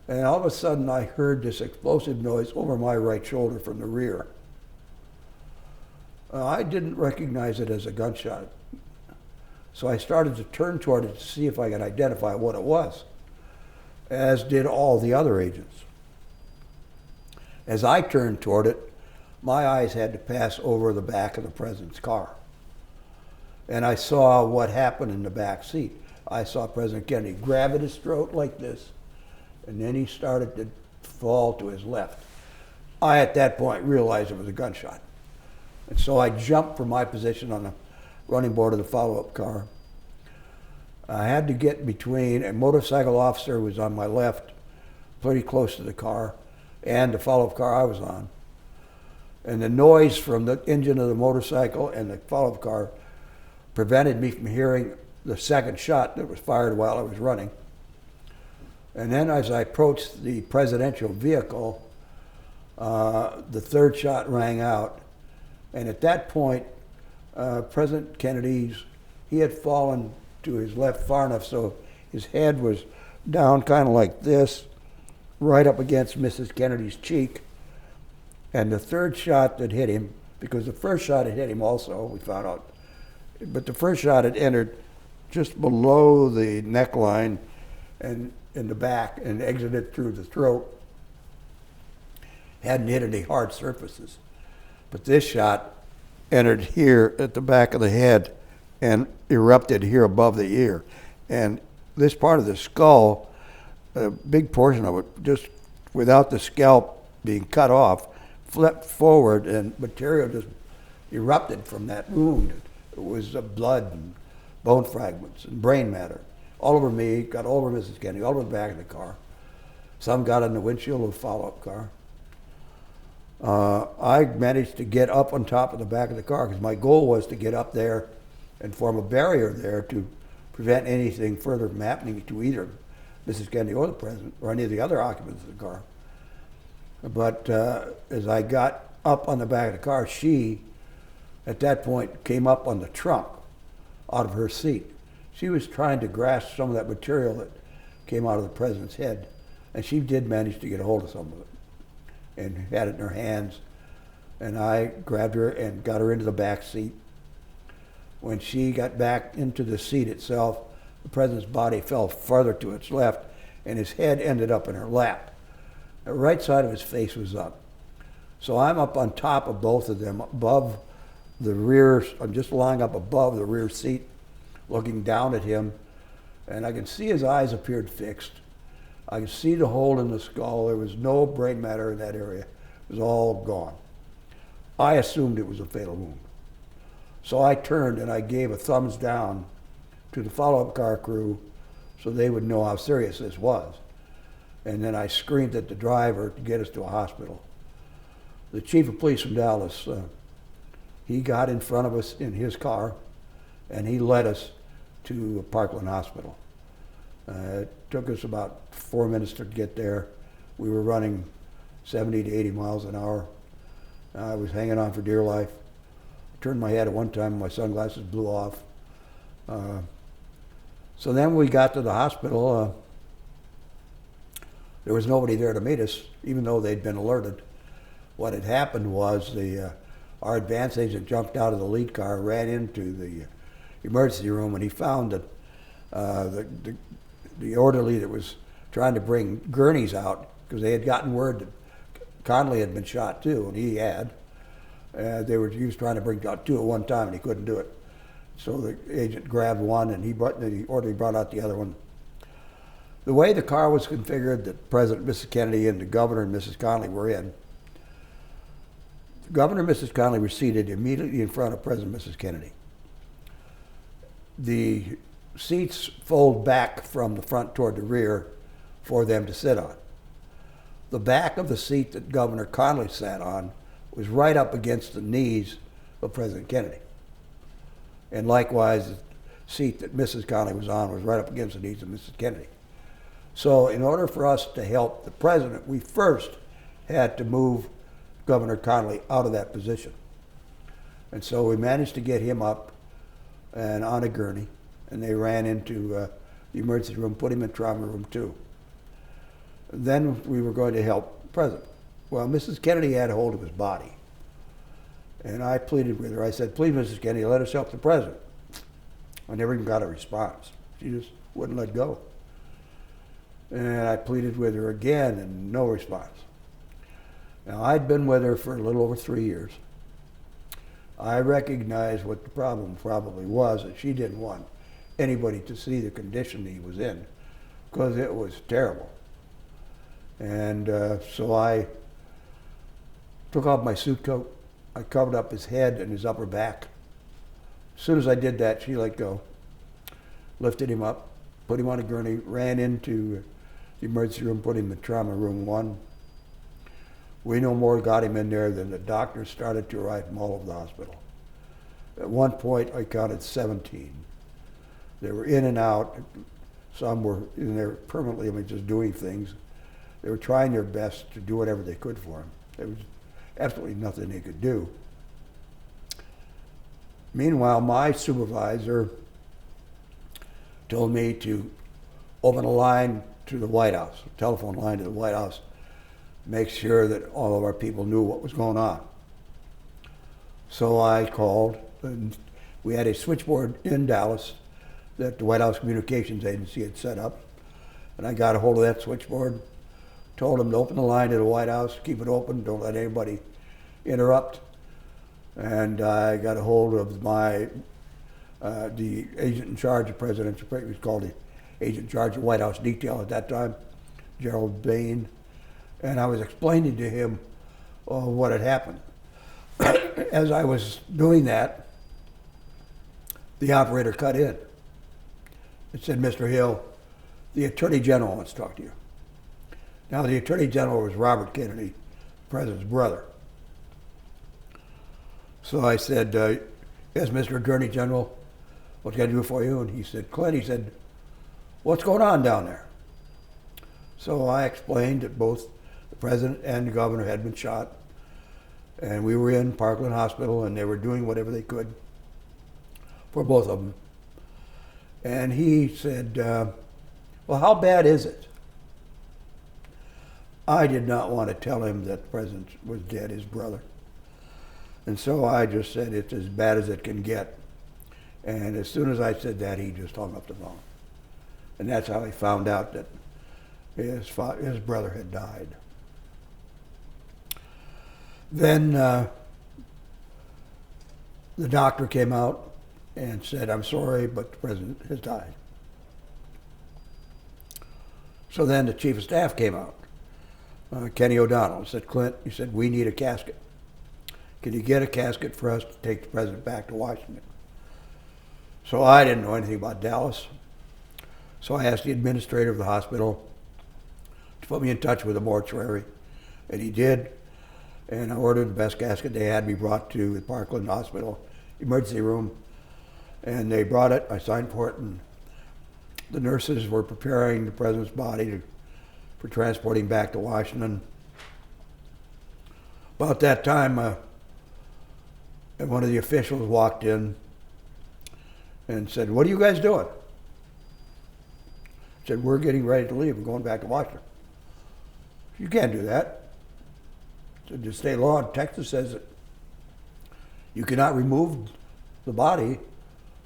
And all of a sudden I heard this explosive noise over my right shoulder from the rear. I didn't recognize it as a gunshot. So I started to turn toward it to see if I could identify what it was, as did all the other agents. As I turned toward it, my eyes had to pass over the back of the president's car. And I saw what happened in the back seat. I saw President Kennedy grab at his throat like this, and then he started to fall to his left. I, at that point, realized it was a gunshot. And so I jumped from my position on the running board of the follow-up car. I had to get between, a motorcycle officer was on my left, pretty close to the car, and the follow-up car I was on. And the noise from the engine of the motorcycle and the follow-up car prevented me from hearing the second shot that was fired while I was running. And then as I approached the presidential vehicle, the third shot rang out. And at that point, President he had fallen to his left far enough so his head was down kind of like this, right up against Mrs. Kennedy's cheek. And the third shot that hit him, because the first shot had hit him also, we found out, but the first shot had entered just below the neckline and in the back and exited through the throat. Hadn't hit any hard surfaces. But this shot entered here at the back of the head and erupted here above the ear. And this part of the skull, a big portion of it, just without the scalp being cut off, flipped forward and material just erupted from that wound. It was blood and bone fragments and brain matter. All over me, got all over Mrs. Kennedy, all over the back of the car. Some got in the windshield of a follow-up car. I managed to get up on top of the back of the car because my goal was to get up there and form a barrier there to prevent anything further from happening to either Mrs. Kennedy or the president or any of the other occupants of the car. But as I got up on the back of the car, she, at that point, came up on the trunk out of her seat. She was trying to grasp some of that material that came out of the president's head, and she did manage to get a hold of some of it and had it in her hands. And I grabbed her and got her into the back seat. When she got back into the seat itself, the president's body fell farther to its left, and his head ended up in her lap. The right side of his face was up. So I'm up on top of both of them, above the rear, I'm just lying up above the rear seat, looking down at him, and I can see his eyes appeared fixed. I could see the hole in the skull. There was no brain matter in that area. It was all gone. I assumed it was a fatal wound. So I turned and I gave a thumbs down to the follow-up car crew so they would know how serious this was. And then I screamed at the driver to get us to a hospital. The chief of police from Dallas, he got in front of us in his car and he led us to Parkland Hospital. It took us about 4 minutes to get there. We were running 70 to 80 miles an hour. I was hanging on for dear life. I turned my head at one time and my sunglasses blew off. So then we got to the hospital. There was nobody there to meet us, even though they'd been alerted. What had happened was our advance agent jumped out of the lead car, ran into the emergency room, and he found that the orderly that was trying to bring gurneys out, because they had gotten word that Connolly had been shot too, and he had. He was trying to bring out two at one time, and he couldn't do it. So the agent grabbed one, and the orderly brought out the other one. The way the car was configured, that President Mrs. Kennedy and the governor and Mrs. Connolly were in, Governor and Mrs. Connolly were seated immediately in front of President and Mrs. Kennedy. The seats fold back from the front toward the rear for them to sit on. The back of the seat that Governor Connolly sat on was right up against the knees of President Kennedy. And likewise, the seat that Mrs. Connolly was on was right up against the knees of Mrs. Kennedy. So in order for us to help the president, we first had to move Governor Connolly out of that position. And so we managed to get him up and on a gurney, and they ran into the emergency room, put him in trauma room 2. Then we were going to help the president. Well, Mrs. Kennedy had a hold of his body. And I pleaded with her. I said, please, Mrs. Kennedy, let us help the president. I never even got a response. She just wouldn't let go. And I pleaded with her again, and no response. Now, I'd been with her for a little over 3 years. I recognized what the problem probably was, that she didn't want anybody to see the condition he was in, because it was terrible. And so I took off my suit coat. I covered up his head and his upper back. As soon as I did that, she let go, lifted him up, put him on a gurney, ran into the emergency room, put him in trauma room 1. We no more got him in there than the doctors started to arrive from all over the hospital. At one point, I counted 17. They were in and out. Some were in there permanently, I mean, just doing things. They were trying their best to do whatever they could for him. There was absolutely nothing they could do. Meanwhile, my supervisor told me to open a line to the White House, a telephone line to the White House, make sure that all of our people knew what was going on. So I called, and we had a switchboard in Dallas that the White House Communications Agency had set up, and I got a hold of that switchboard, told them to open the line to the White House, keep it open, don't let anybody interrupt. And I got a hold of the agent in charge of presidential, it was called the agent in charge of White House detail at that time, Gerald Bain, and I was explaining to him what had happened. As I was doing that, the operator cut in. It said, "Mr. Hill, the Attorney General wants to talk to you." Now, the Attorney General was Robert Kennedy, the President's brother. So I said, "Yes, Mr. Attorney General, what can I do for you?" And he said, "Clint," he said, "what's going on down there?" So I explained that both the President and the Governor had been shot, and we were in Parkland Hospital, and they were doing whatever they could for both of them. And he said, "Well, how bad is it?" I did not want to tell him that the President was dead, his brother. And so I just said, "It's as bad as it can get." And as soon as I said that, he just hung up the phone. And that's how he found out that his brother had died. Then the doctor came out and said, "I'm sorry, but the President has died." So then the Chief of Staff came out, Kenny O'Donnell, and said, "Clint," he said, "we need a casket. Can you get a casket for us to take the President back to Washington?" So I didn't know anything about Dallas. So I asked the administrator of the hospital to put me in touch with a mortuary, and he did. And I ordered the best casket they had me brought to the Parkland Hospital emergency room, and they brought it. I signed for it, and the nurses were preparing the President's body for transporting back to Washington. About that time, one of the officials walked in and said, "What are you guys doing?" I said, "We're getting ready to leave. We're going back to Washington." "You can't do that." I said, "The state law in Texas says that you cannot remove the body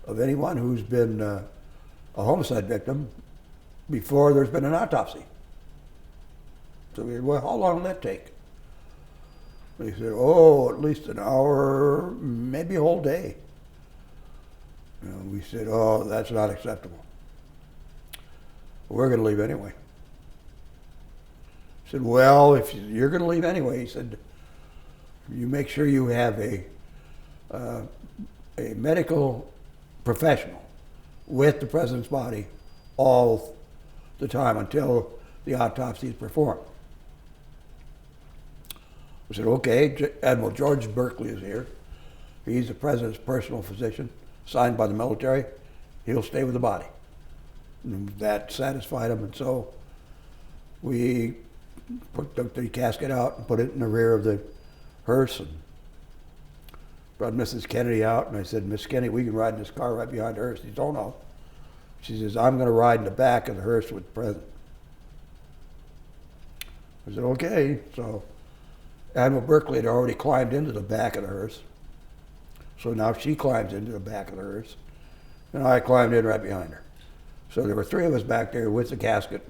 of anyone who's been a homicide victim before there's been an autopsy." So we said, "Well, how long will that take?" They said, "Oh, at least an hour, maybe a whole day." We said, "Oh, that's not acceptable. We're going to leave anyway." He said, "Well, if you're going to leave anyway," he said, "you make sure you have a medical professional with the President's body all the time until the autopsy is performed." I said, "Okay." Admiral George Berkeley is here. He's the President's personal physician, signed by the military. He'll stay with the body. And that satisfied him, and so we took the casket out and put it in the rear of the hearse and brought Mrs. Kennedy out, and I said, "Miss Kennedy, we can ride in this car right behind the hearse." He said, "Oh, no." She says, "I'm going to ride in the back of the hearse with the President." I said, "Okay." So Admiral Berkeley had already climbed into the back of the hearse. So now she climbs into the back of the hearse, and I climbed in right behind her. So there were three of us back there with the casket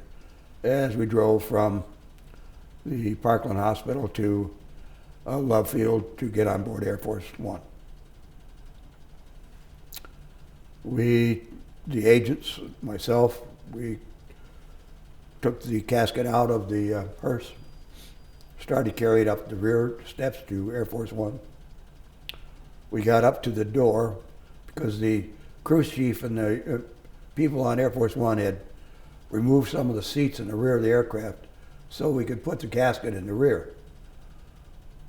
as we drove from the Parkland Hospital to Love Field to get on board Air Force One. The agents, myself, we took the casket out of the hearse, started to carry it up the rear steps to Air Force One. We got up to the door because the cruise chief and the people on Air Force One had removed some of the seats in the rear of the aircraft so we could put the casket in the rear.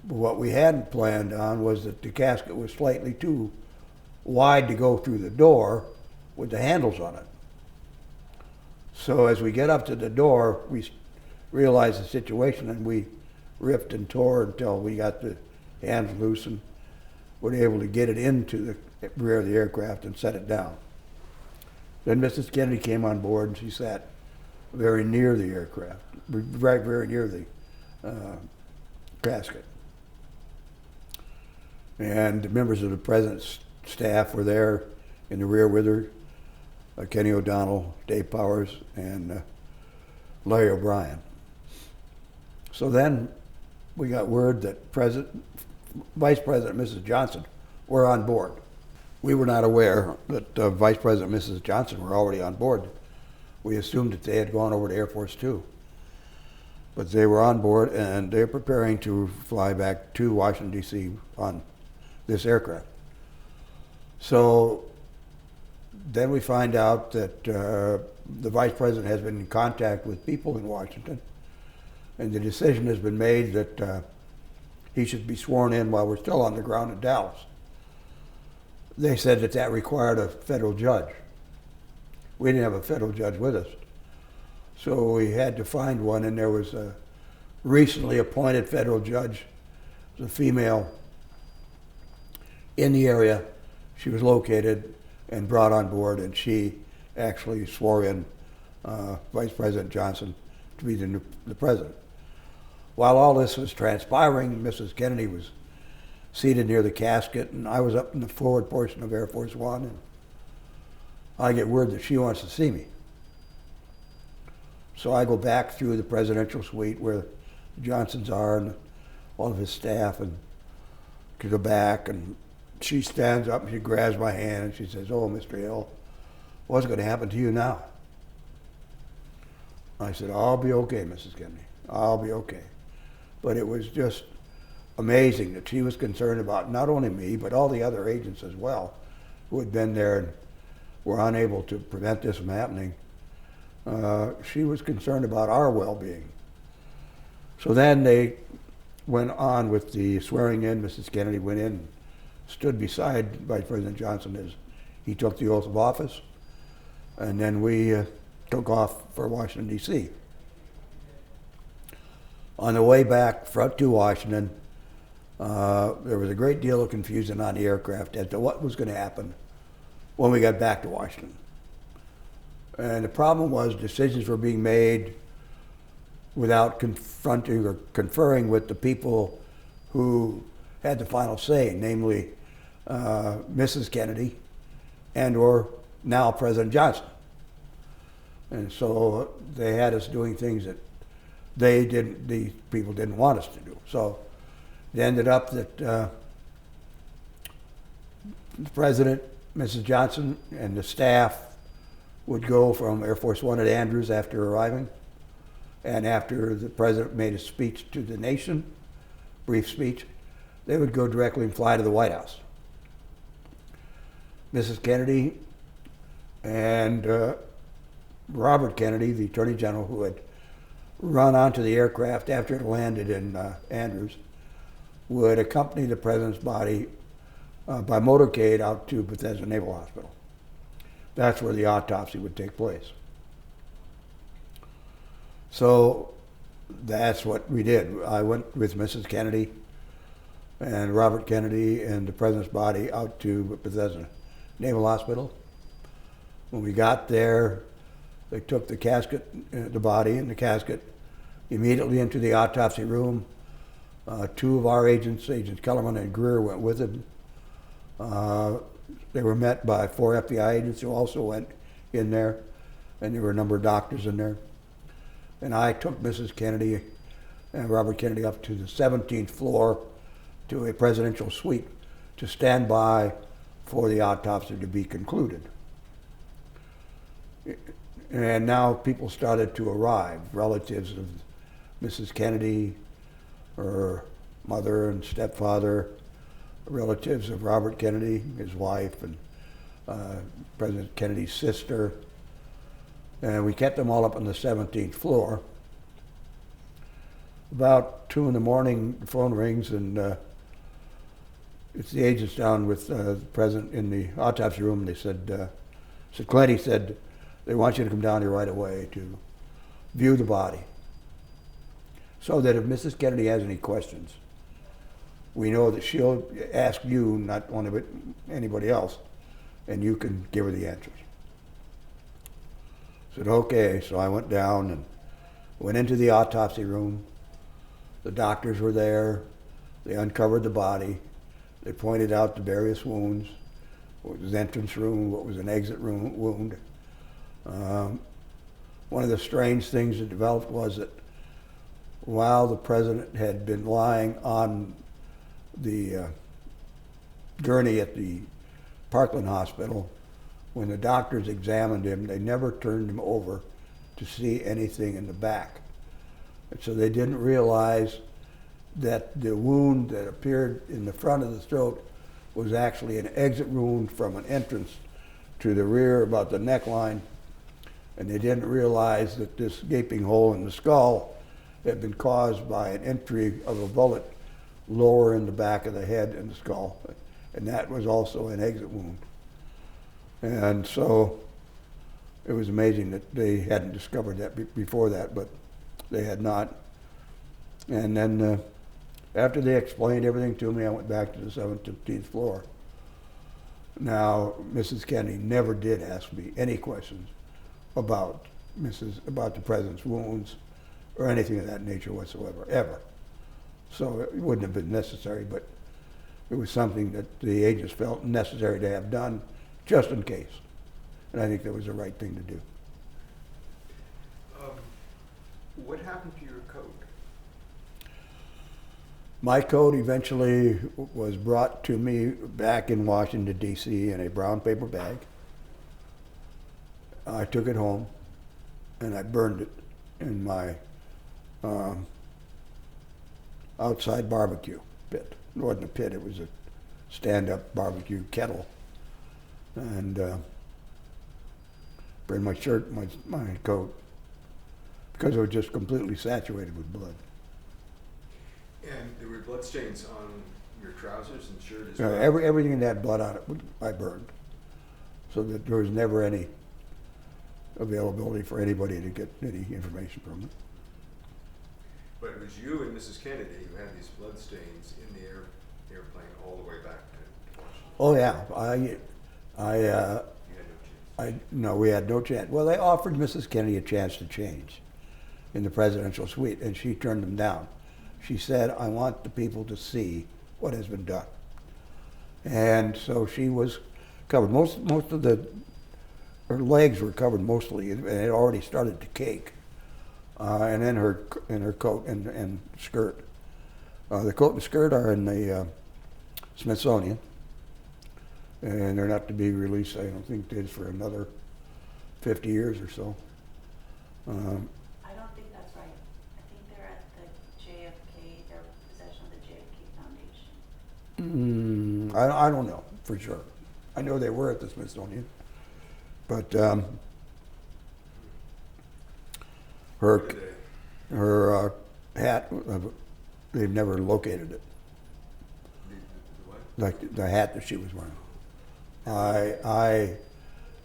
But what we hadn't planned on was that the casket was slightly too wide to go through the door with the handles on it. So as we get up to the door, we realized the situation, and we ripped and tore until we got the hands loose and were able to get it into the rear of the aircraft and set it down. Then Mrs. Kennedy came on board, and she sat very near the aircraft, right very near the casket. And members of the president's staff were there in the rear with her, Kenny O'Donnell, Dave Powers, and Larry O'Brien. So then we got word that Vice President and Mrs. Johnson were on board. We were not aware that Vice President and Mrs. Johnson were already on board. We assumed that they had gone over to Air Force Two. But they were on board, and they're preparing to fly back to Washington, D.C. on this aircraft. So then we find out that the Vice President has been in contact with people in Washington, and the decision has been made that he should be sworn in while we're still on the ground in Dallas. They said that that required a federal judge. We didn't have a federal judge with us. So we had to find one, and there was a recently appointed federal judge, a female, in the area. She was located and brought on board, and she actually swore in Vice President Johnson to be the president. While all this was transpiring, Mrs. Kennedy was seated near the casket, and I was up in the forward portion of Air Force One, and I get word that she wants to see me. So I go back through the presidential suite where the Johnsons are and all of his staff, and to the back, and she stands up and she grabs my hand and she says, "Oh, Mr. Hill, what's going to happen to you now?" I said, "I'll be okay, Mrs. Kennedy. I'll be okay." But it was just amazing that she was concerned about not only me, but all the other agents as well who had been there and were unable to prevent this from happening. She was concerned about our well-being. So then they went on with the swearing in. Mrs. Kennedy went in, stood beside Vice President Johnson as he took the oath of office, and then we took off for Washington, D.C. On the way back to Washington, there was a great deal of confusion on the aircraft as to what was going to happen when we got back to Washington. And the problem was decisions were being made without confronting or conferring with the people who had the final say, namely Mrs. Kennedy and or now President Johnson. And so they had us doing things that these people didn't want us to do. So it ended up that the President, Mrs. Johnson, and the staff would go from Air Force One at Andrews after arriving, and after the President made a speech to the nation, brief speech, they would go directly and fly to the White House. Mrs. Kennedy and Robert Kennedy, the Attorney General, who had run onto the aircraft after it landed in Andrews, would accompany the President's body by motorcade out to Bethesda Naval Hospital. That's where the autopsy would take place. So that's what we did. I went with Mrs. Kennedy and Robert Kennedy and the President's body out to Bethesda Naval Hospital. When we got there, they took the casket, the body and the casket, immediately into the autopsy room. Two of our agents, Agents Kellerman and Greer, went with them. They were met by 4 FBI agents who also went in there, and there were a number of doctors in there. And I took Mrs. Kennedy and Robert Kennedy up to the 17th floor to a presidential suite to stand by for the autopsy to be concluded. And now people started to arrive, relatives of Mrs. Kennedy, her mother and stepfather, relatives of Robert Kennedy, his wife, and President Kennedy's sister. And we kept them all up on the 17th floor. About 2 in the morning, the phone rings, and it's the agents down with the president in the autopsy room. They said, So Clint, he said, they want you to come down here right away to view the body. So that if Mrs. Kennedy has any questions, we know that she'll ask you, not one of it, anybody else, and you can give her the answers. I said, okay. So I went down and went into the autopsy room. The doctors were there. They uncovered the body. They pointed out the various wounds. What was an entrance wound, what was an exit wound. One of the strange things that developed was that while the president had been lying on the gurney at the Parkland Hospital, when the doctors examined him, they never turned him over to see anything in the back. And so they didn't realize that the wound that appeared in the front of the throat was actually an exit wound from an entrance to the rear about the neckline. And they didn't realize that this gaping hole in the skull had been caused by an entry of a bullet lower in the back of the head and the skull. And that was also an exit wound. And so it was amazing that they hadn't discovered that before that, but they had not. And then after they explained everything to me, I went back to the 17th floor. Now, Mrs. Kennedy never did ask me any questions about the president's wounds or anything of that nature whatsoever, ever. So it wouldn't have been necessary, but it was something that the agents felt necessary to have done just in case. And I think that was the right thing to do. What happened to your coat? My coat eventually was brought to me back in Washington, D.C. in a brown paper bag. I took it home and I burned it in my outside barbecue pit. It wasn't a pit, it was a stand-up barbecue kettle. And burned my shirt, my coat, because it was just completely saturated with blood. And there were bloodstains on your trousers and shirt as well? Everything that had blood on it, I burned. So that there was never any availability for anybody to get any information from it. But it was you and Mrs. Kennedy who had these bloodstains in the airplane all the way back to Washington? Oh yeah, You had no chance? No, we had no chance. Well, they offered Mrs. Kennedy a chance to change in the presidential suite, and she turned them down. She said, I want the people to see what has been done. And so she was covered. Most of her legs were covered mostly, and it already started to cake. And then her coat and skirt. The coat and skirt are in the Smithsonian, and they're not to be released, I don't think, for another 50 years or so. I don't think that's right. I think they're at the JFK, they're possession of the JFK Foundation. I don't know for sure. I know they were at the Smithsonian, but her hat, they've never located it. The what? Like the hat that she was wearing. I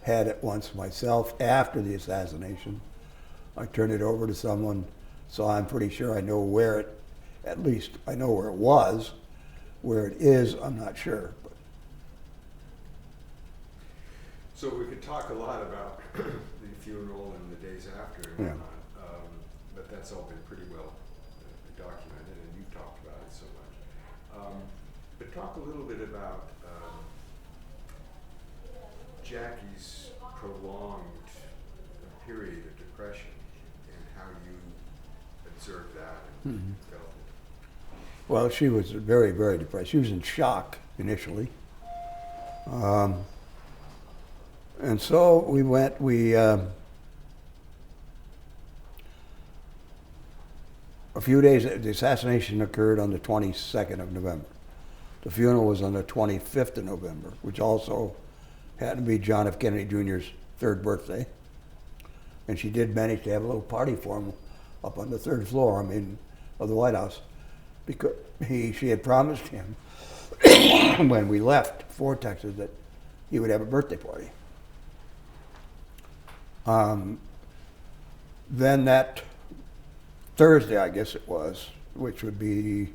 had it once myself after the assassination. I turned it over to someone, so I'm pretty sure I know where it, at least I know where it was. Where it is, I'm not sure. But. So we could talk a lot about the funeral and the days after and Yeah. whatnot, but that's all been pretty well documented, and you've talked about it so much. But talk a little bit about Jackie's prolonged period of depression and how you observed that and felt it. Well, she was very, very depressed. She was in shock initially. And so a few days, the assassination occurred on the 22nd of November. The funeral was on the 25th of November, which also happened to be John F. Kennedy Jr.'s 3rd birthday. And she did manage to have a little party for him up on the 3rd floor, of the White House, because she had promised him when we left for Texas that he would have a birthday party. Then that Thursday, I guess it was, which would be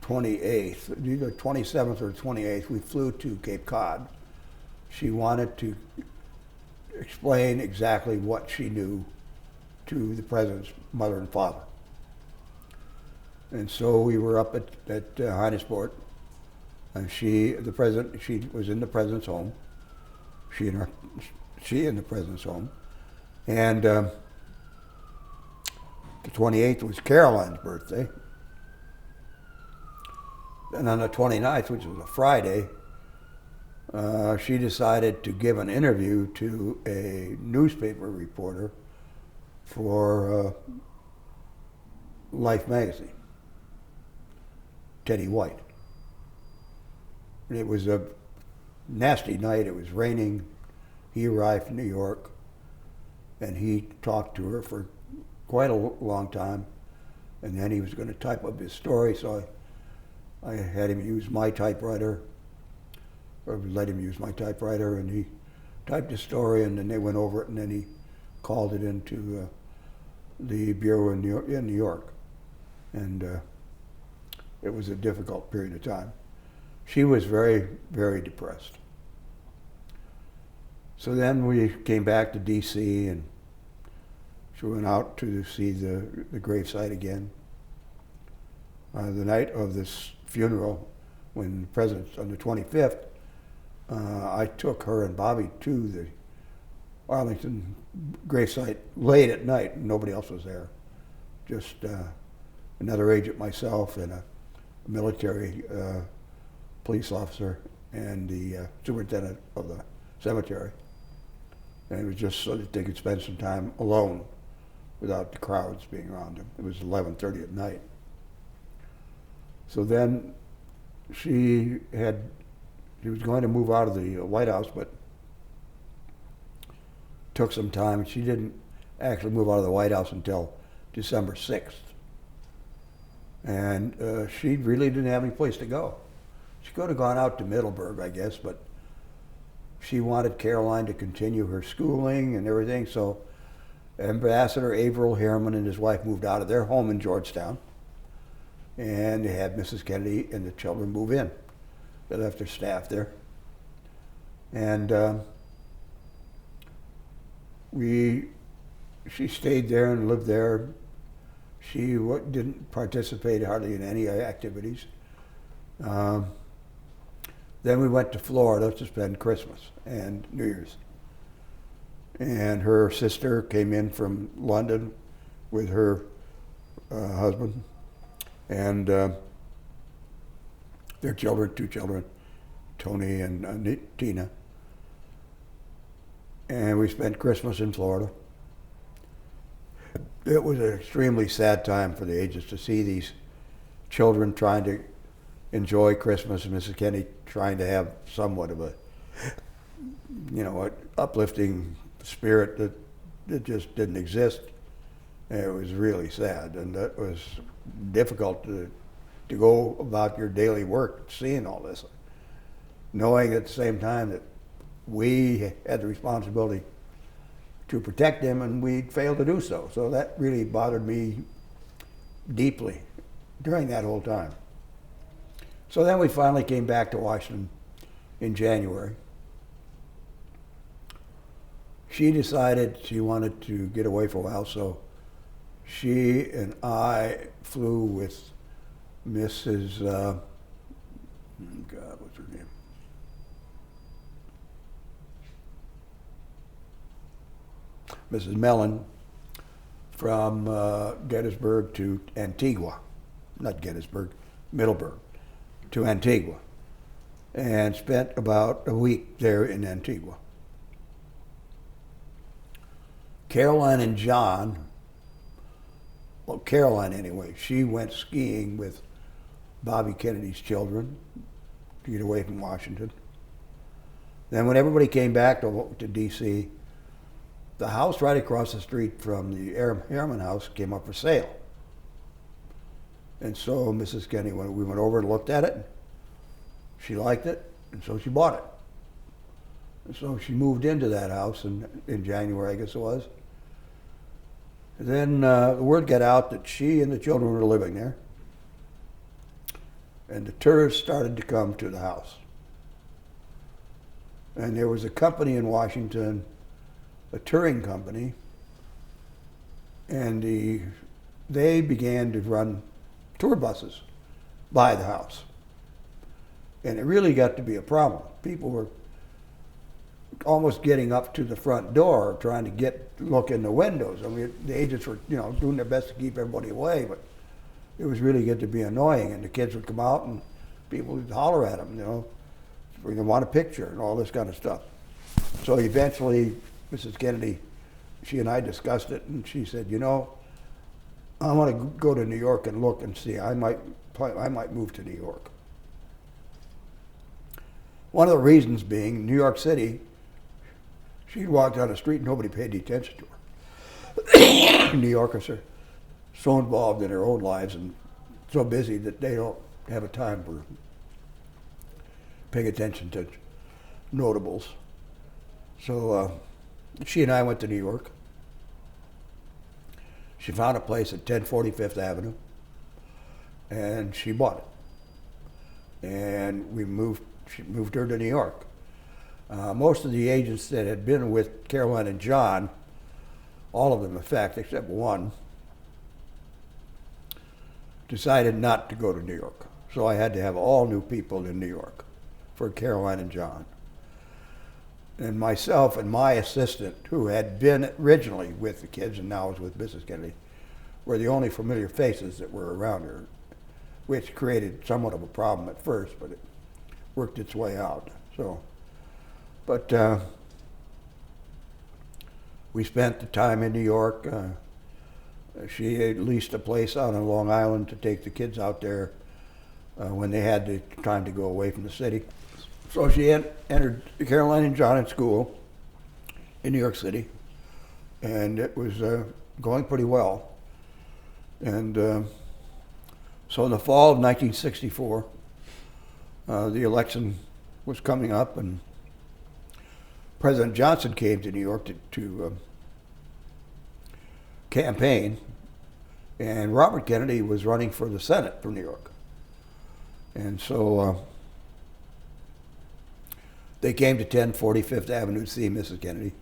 28th, either 27th or 28th, we flew to Cape Cod. She wanted to explain exactly what she knew to the president's mother and father. And so we were up at Hyannisport, and she was in the president's home. She in the president's home, and the 28th was Caroline's birthday. And on the 29th, which was a Friday, she decided to give an interview to a newspaper reporter for Life magazine, Teddy White. And it was a nasty night. It was raining. He arrived from New York, and he talked to her for quite a long time, and then he was going to type up his story, so I had him use my typewriter, or let him use my typewriter, and he typed his story, and then they went over it, and then he called it into the bureau in New York. And it was a difficult period of time. She was very, very depressed. So then we came back to D.C., and she went out to see the gravesite again. The night of this funeral, when the president's on the 25th, I took her and Bobby to the Arlington gravesite late at night. Nobody else was there. Just another agent, myself, and a military police officer, and the superintendent of the cemetery. And it was just so that they could spend some time alone without the crowds being around them. It was 11:30 at night. So then she was going to move out of the White House, but took some time. She didn't actually move out of the White House until December 6th. And she really didn't have any place to go. She could have gone out to Middleburg, I guess, but she wanted Caroline to continue her schooling and everything, so Ambassador Averill Harriman and his wife moved out of their home in Georgetown, and they had Mrs. Kennedy and the children move in. They left their staff there. And she stayed there and lived there. She didn't participate hardly in any activities. Then we went to Florida to spend Christmas and New Year's. And her sister came in from London with her husband and their children, 2 children, Tony and Tina. And we spent Christmas in Florida. It was an extremely sad time for the agents to see these children trying to enjoy Christmas and Mrs. Kennedy trying to have somewhat of a, an uplifting spirit that just didn't exist. And it was really sad, and that was difficult to go about your daily work seeing all this, knowing at the same time that we had the responsibility to protect him and we failed to do so. So that really bothered me deeply during that whole time. So then we finally came back to Washington in January. She decided she wanted to get away for a while, so she and I flew with Mrs. What's her name? Mrs. Mellon from Gettysburg to Antigua, not Gettysburg, Middleburg, to Antigua, and spent about a week there in Antigua. Caroline and John, well, Caroline anyway, she went skiing with Bobby Kennedy's children to get away from Washington. Then when everybody came back to D.C., the house right across the street from the Harriman house came up for sale. And so Mrs. Kennedy, we went over and looked at it. She liked it, and so she bought it. So she moved into that house in January, I guess it was. Then the word got out that she and the children were living there. And the tourists started to come to the house. And there was a company in Washington, a touring company, and they began to run tour buses by the house. And it really got to be a problem. People were almost getting up to the front door, trying to look in the windows. I mean, the agents were, doing their best to keep everybody away, but it was really getting to be annoying. And the kids would come out, and people would holler at them, we want a picture and all this kind of stuff. So eventually, Mrs. Kennedy, she and I discussed it, and she said, I want to go to New York and look and see. I might move to New York. One of the reasons being, New York City, she'd walk down the street and nobody paid any attention to her. New Yorkers are so involved in their own lives and so busy that they don't have a time for paying attention to notables. So she and I went to New York. She found a place at 1040 Fifth Avenue, and she bought it. And she moved her to New York. Most of the agents that had been with Caroline and John, all of them in fact, except one, decided not to go to New York. So I had to have all new people in New York for Caroline and John. And myself and my assistant, who had been originally with the kids and now is with Mrs. Kennedy, were the only familiar faces that were around her, which created somewhat of a problem at first, but it worked its way out. But we spent the time in New York. She had leased a place out on Long Island to take the kids out there when they had the time to go away from the city. So she entered Caroline and John in school in New York City, and it was going pretty well. And so in the fall of 1964, the election was coming up, and President Johnson came to New York to campaign, and Robert Kennedy was running for the Senate from New York. And so they came to 1040 Fifth Avenue to see Mrs. Kennedy,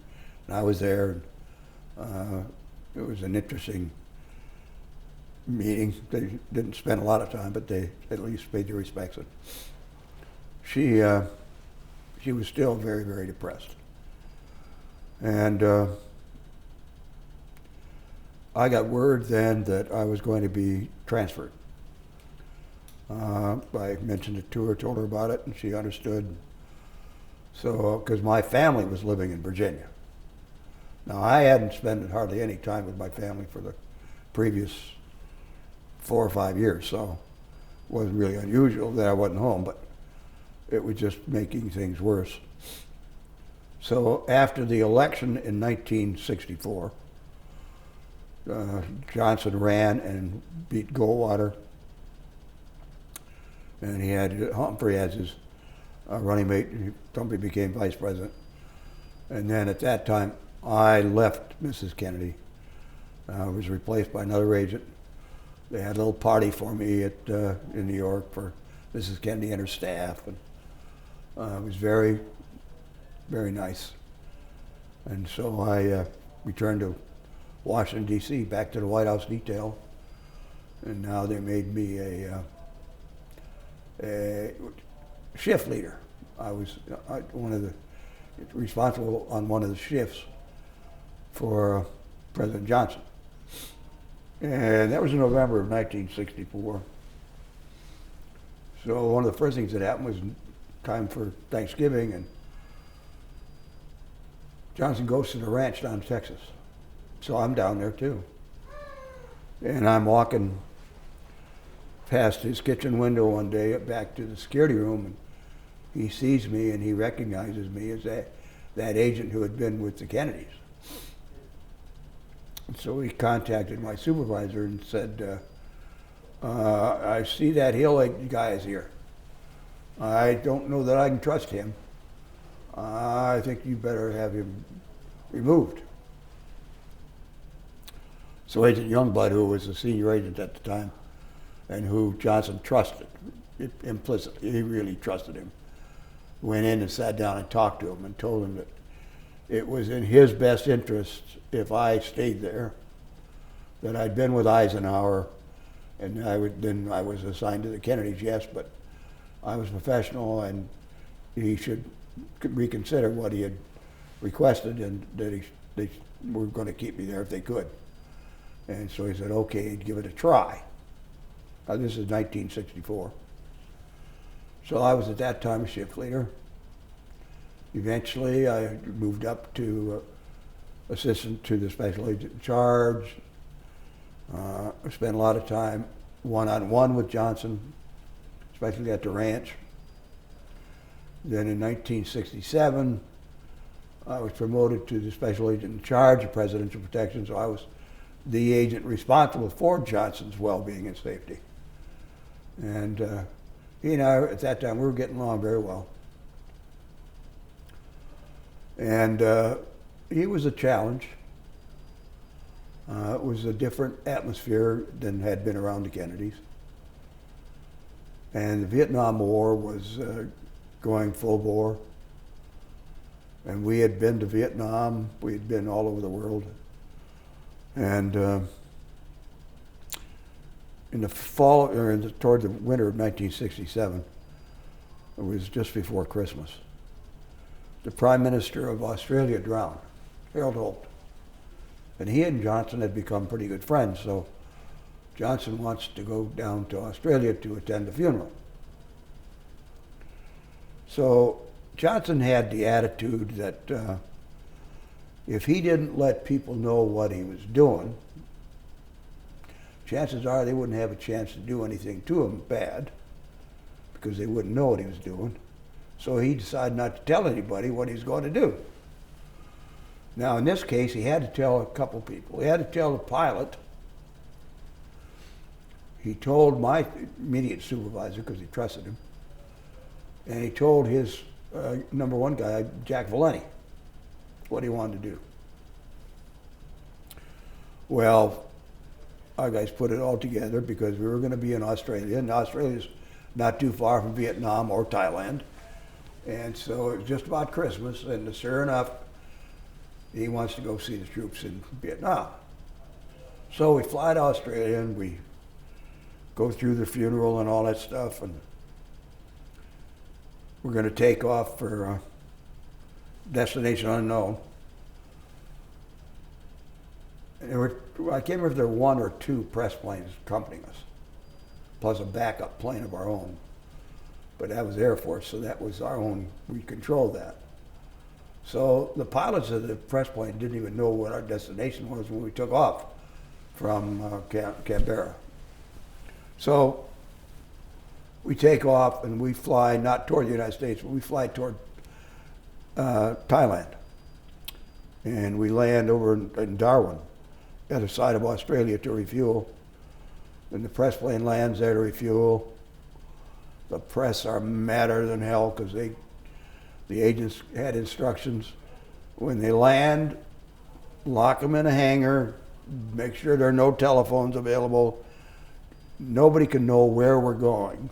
and I was there. And, it was an interesting meeting. They didn't spend a lot of time, but they at least paid their respects. And she was still very, very depressed. And I got word then that I was going to be transferred. I mentioned it to her, told her about it, and she understood. So, because my family was living in Virginia. Now, I hadn't spent hardly any time with my family for the previous 4 or 5 years, so it wasn't really unusual that I wasn't home, but it was just making things worse. So after the election in 1964, Johnson ran and beat Goldwater, and he had Humphrey as his running mate. Humphrey became vice president. And then at that time, I left Mrs. Kennedy. I was replaced by another agent. They had a little party for me in New York for Mrs. Kennedy and her staff. And it was very, very nice. And so I returned to Washington, D.C., back to the White House detail. And now they made me a shift leader. I was responsible on one of the shifts for President Johnson. And that was in November of 1964. So one of the first things that happened was time for Thanksgiving, and Johnson goes to the ranch down in Texas. So I'm down there too. And I'm walking past his kitchen window one day back to the security room, and he sees me and he recognizes me as that agent who had been with the Kennedys. And so he contacted my supervisor and said, I see that Hill guy is here. I don't know that I can trust him. I think you better have him removed. So Agent Youngblood, who was the senior agent at the time, and who Johnson trusted implicitly, he really trusted him, went in and sat down and talked to him and told him that it was in his best interest if I stayed there, that I'd been with Eisenhower, and then I was assigned to the Kennedys, yes, but I was professional and he should reconsider what he had requested, and that they were going to keep me there if they could. And so he said, okay, he'd give it a try. Now, this is 1964. So I was at that time a shift leader. Eventually, I moved up to assistant to the special agent in charge. I spent a lot of time one-on-one with Johnson, especially at the ranch. Then in 1967, I was promoted to the special agent in charge of presidential protection, so I was the agent responsible for Johnson's well-being and safety. And he and I, at that time, we were getting along very well. And he was a challenge. It was a different atmosphere than had been around the Kennedys. And the Vietnam War was going full bore. And we had been to Vietnam. We had been all over the world. And in the fall, or toward the winter of 1967, it was just before Christmas, the Prime Minister of Australia drowned, Harold Holt. And he and Johnson had become pretty good friends, so Johnson wants to go down to Australia to attend the funeral. So Johnson had the attitude that if he didn't let people know what he was doing, chances are they wouldn't have a chance to do anything to him bad, because they wouldn't know what he was doing. So he decided not to tell anybody what he was going to do. Now, in this case, he had to tell a couple people. He had to tell the pilot. He told my immediate supervisor, because he trusted him, and he told his number one guy, Jack Valenti, what he wanted to do. Well, our guys put it all together because we were going to be in Australia, and Australia's not too far from Vietnam or Thailand. And so it was just about Christmas, and sure enough, he wants to go see the troops in Vietnam. So we fly to Australia, and we go through the funeral and all that stuff, and we're going to take off for destination unknown. And I can't remember if there were one or two press planes accompanying us, plus a backup plane of our own. But that was Air Force, so that was our own, we controlled that. So the pilots of the press plane didn't even know what our destination was when we took off from Canberra. So we take off and we fly not toward the United States, but we fly toward Thailand. And we land over in Darwin, at the side of Australia, to refuel. And the press plane lands there to refuel. The press are madder than hell because the agents had instructions. When they land, lock them in a hangar, make sure there are no telephones available. Nobody can know where we're going.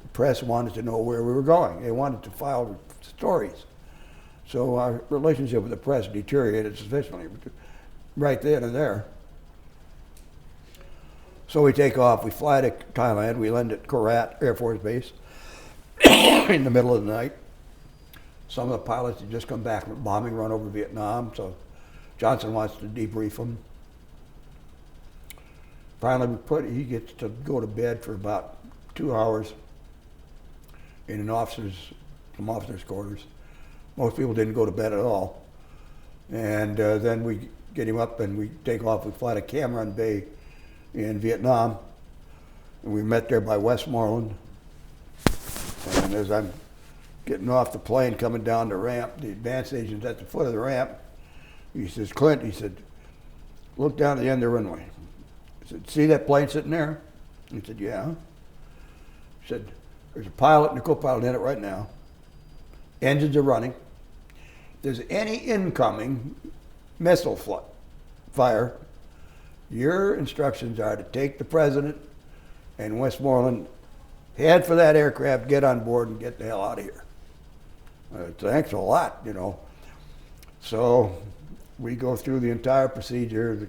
The press wanted to know where we were going. They wanted to file stories. So our relationship with the press deteriorated sufficiently right then and there. So we take off, we fly to Thailand, we land at Korat Air Force Base in the middle of the night. Some of the pilots had just come back from a bombing run over Vietnam, so Johnson wants to debrief them. Finally, he gets to go to bed for about 2 hours in some officers' quarters. Most people didn't go to bed at all. And then we get him up and we take off. We fly to Cam Ranh Bay in Vietnam. And we met there by Westmoreland. And as I'm getting off the plane, coming down the ramp, the advance agent's at the foot of the ramp. He says, Clint, he said, look down at the end of the runway. I said, see that plane sitting there? He said, yeah. He said, there's a pilot and a co-pilot in it right now. engines are running. If there's any incoming missile fire, your instructions are to take the president and Westmoreland, head for that aircraft, get on board, and get the hell out of here. Thanks a lot, you know. So we go through the entire procedure.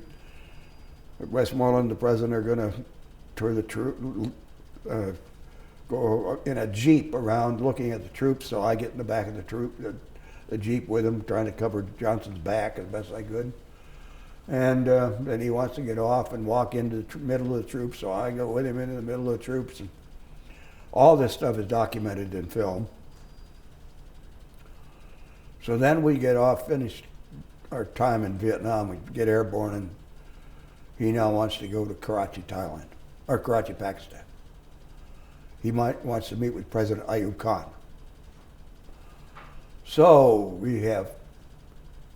Westmoreland, the president, are going to tour the troop, go in a Jeep around looking at the troops. So I get in the back of the Jeep with him, trying to cover Johnson's back as best I could. And then he wants to get off and walk into the middle of the troops, so I go with him into the middle of the troops. And all this stuff is documented in film. So then we get off, finish our time in Vietnam, we get airborne, and he now wants to go to Karachi, Thailand, or Karachi, Pakistan. He wants to meet with President Ayub Khan. So we have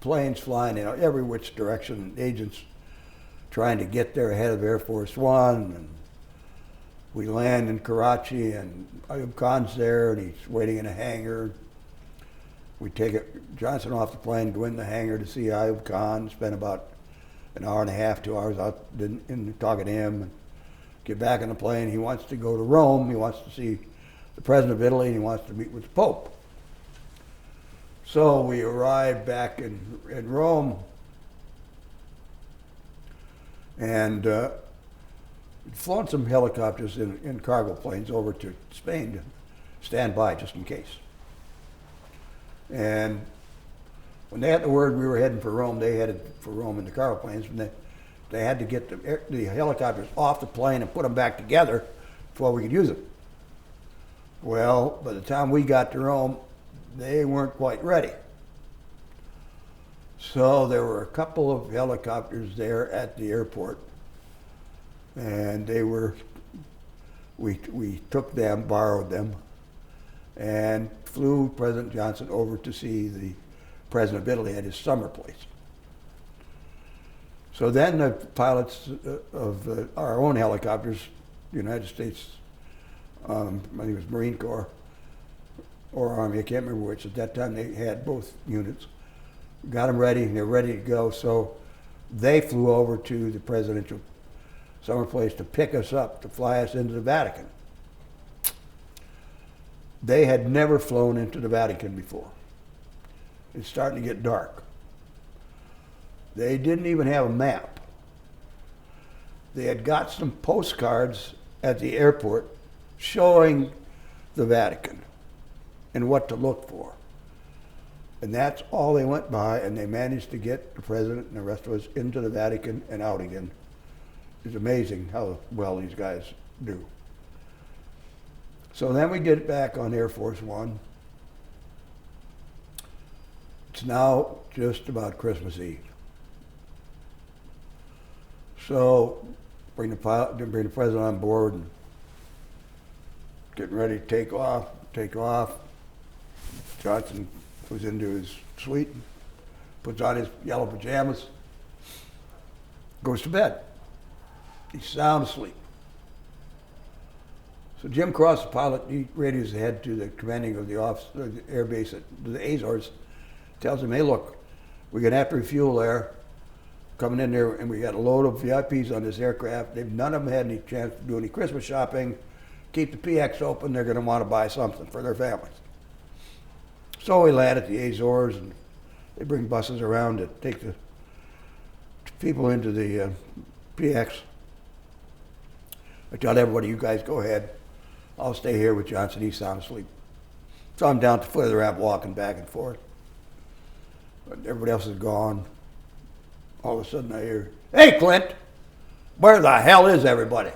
planes flying in every which direction, agents trying to get there ahead of Air Force One, and we land in Karachi, and Ayub Khan's there, and he's waiting in a hangar. We take Johnson off the plane, go in the hangar to see Ayub Khan, spend about an hour and a half, 2 hours out in talking to him, and get back on the plane. He wants to go to Rome. He wants to see the president of Italy, and he wants to meet with the Pope. So we arrived back in Rome, and we'd flown some helicopters in cargo planes over to Spain to stand by just in case. And when they had the word we were heading for Rome, they headed for Rome in the cargo planes, and they had to get the helicopters off the plane and put them back together before we could use them. Well, by the time we got to Rome, they weren't quite ready. So there were a couple of helicopters there at the airport, and we took them, borrowed them, and flew President Johnson over to see the president of Italy at his summer place. So then the pilots of our own helicopters, the United States, I think it was Marine Corps or Army, I can't remember which. At that time they had both units. Got them ready, and they're ready to go. So they flew over to the presidential summer place to pick us up, to fly us into the Vatican. They had never flown into the Vatican before. It's starting to get dark. They didn't even have a map. They had got some postcards at the airport showing the Vatican and what to look for. And that's all they went by, and they managed to get the president and the rest of us into the Vatican and out again. It's amazing how well these guys do. So then we get back on Air Force One. It's now just about Christmas Eve. So bring the president on board and getting ready to take off. Johnson goes into his suite, puts on his yellow pajamas, goes to bed. He's sound asleep. So Jim Cross, the pilot, he radios ahead to the commanding of the office, the air base at the Azores, tells him, hey, look, we're going to have to refuel there, coming in there, and we got a load of VIPs on this aircraft. None of them had any chance to do any Christmas shopping. Keep the PX open. They're going to want to buy something for their families. So we land at the Azores, and they bring buses around to take the people into the PX. I tell everybody, you guys go ahead. I'll stay here with Johnson. He's sound asleep. So I'm down at the foot of the ramp walking back and forth. But everybody else is gone. All of a sudden I hear, hey, Clint, where the hell is everybody?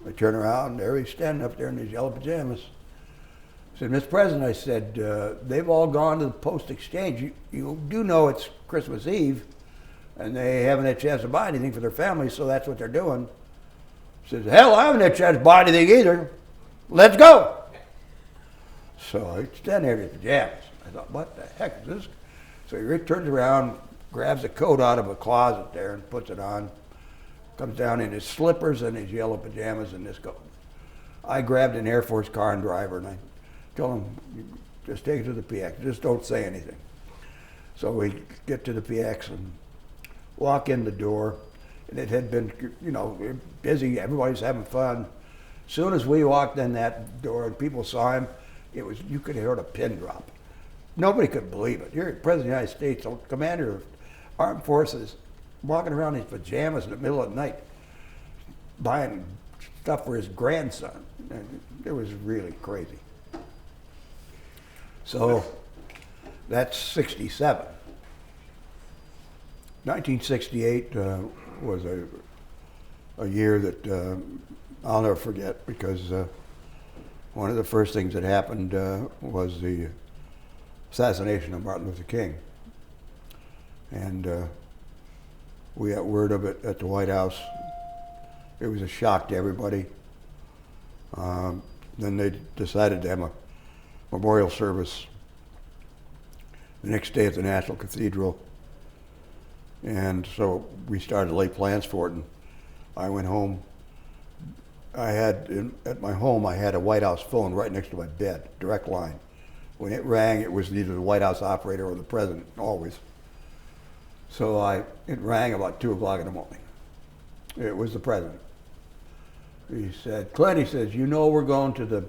I turn around, and there he's standing up there in his yellow pajamas. I said, Mr. President, I said, they've all gone to the post exchange. You do know it's Christmas Eve, and they haven't had a chance to buy anything for their families, so that's what they're doing. He says, hell, I haven't had a chance to buy anything either. Let's go. So I stand there in his pajamas. I thought, what the heck is this? So he turns around, grabs a coat out of a closet there and puts it on, comes down in his slippers and his yellow pajamas and this coat. I grabbed an Air Force car and driver, and I told him, just take it to the PX. Just don't say anything. So we get to the PX and walk in the door, and it had been, you know, busy. Everybody's having fun. As soon as we walked in that door and people saw him, it was, you could hear a pin drop. Nobody could believe it. You're the President of the United States, Commander of Armed Forces, walking around in his pajamas in the middle of the night, buying stuff for his grandson. And it was really crazy. So that's 67. 1968 was a year that I'll never forget, because one of the first things that happened was the assassination of Martin Luther King. And we got word of it at the White House. It was a shock to everybody. Then they decided to have a memorial service the next day at the National Cathedral. And so we started to lay plans for it, and I went home. At my home, I had a White House phone right next to my bed, direct line. When it rang, it was either the White House operator or the president, always. So it rang about 2 o'clock in the morning. It was the president. He said, Clint, he says, you know we're going to the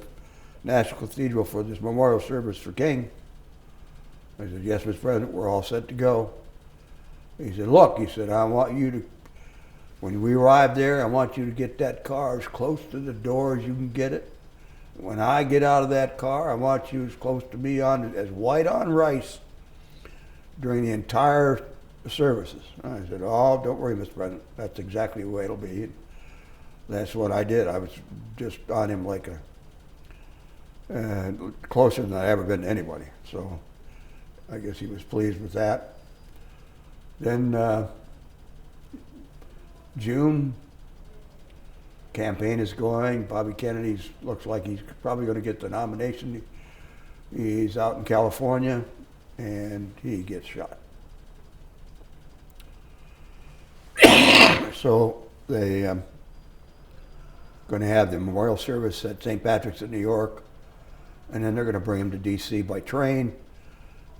National Cathedral for this memorial service for King. I said, yes, Mr. President, we're all set to go. He said, look, he said, I want you to, when we arrive there, I want you to get that car as close to the door as you can get it. When I get out of that car, I want you as close to me as white on rice during the entire services. I said, oh, don't worry, Mr. President. That's exactly the way it'll be. And that's what I did. I was just on him like closer than I'd ever been to anybody. So I guess he was pleased with that. Then June, campaign is going. Bobby Kennedy looks like he's probably going to get the nomination. He's out in California, and he gets shot. So they going to have the memorial service at St. Patrick's in New York, and then they're going to bring him to D.C. by train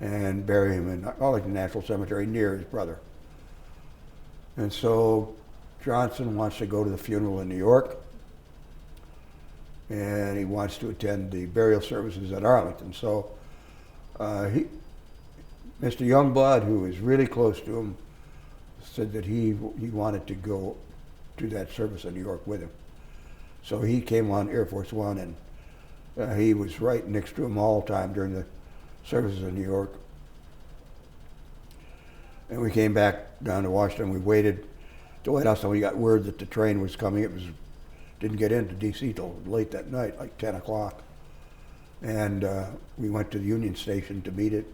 and bury him in Arlington National Cemetery near his brother. And so Johnson wants to go to the funeral in New York, and he wants to attend the burial services at Arlington. So Mr. Youngblood, who is really close to him, said that he wanted to go to that service in New York with him. So he came on Air Force One, and he was right next to him all the time during the services in New York. And we came back down to Washington. We waited at the White House, and we got word that the train was coming. Didn't get into D.C. till late that night, like 10 o'clock. And we went to the Union Station to meet it,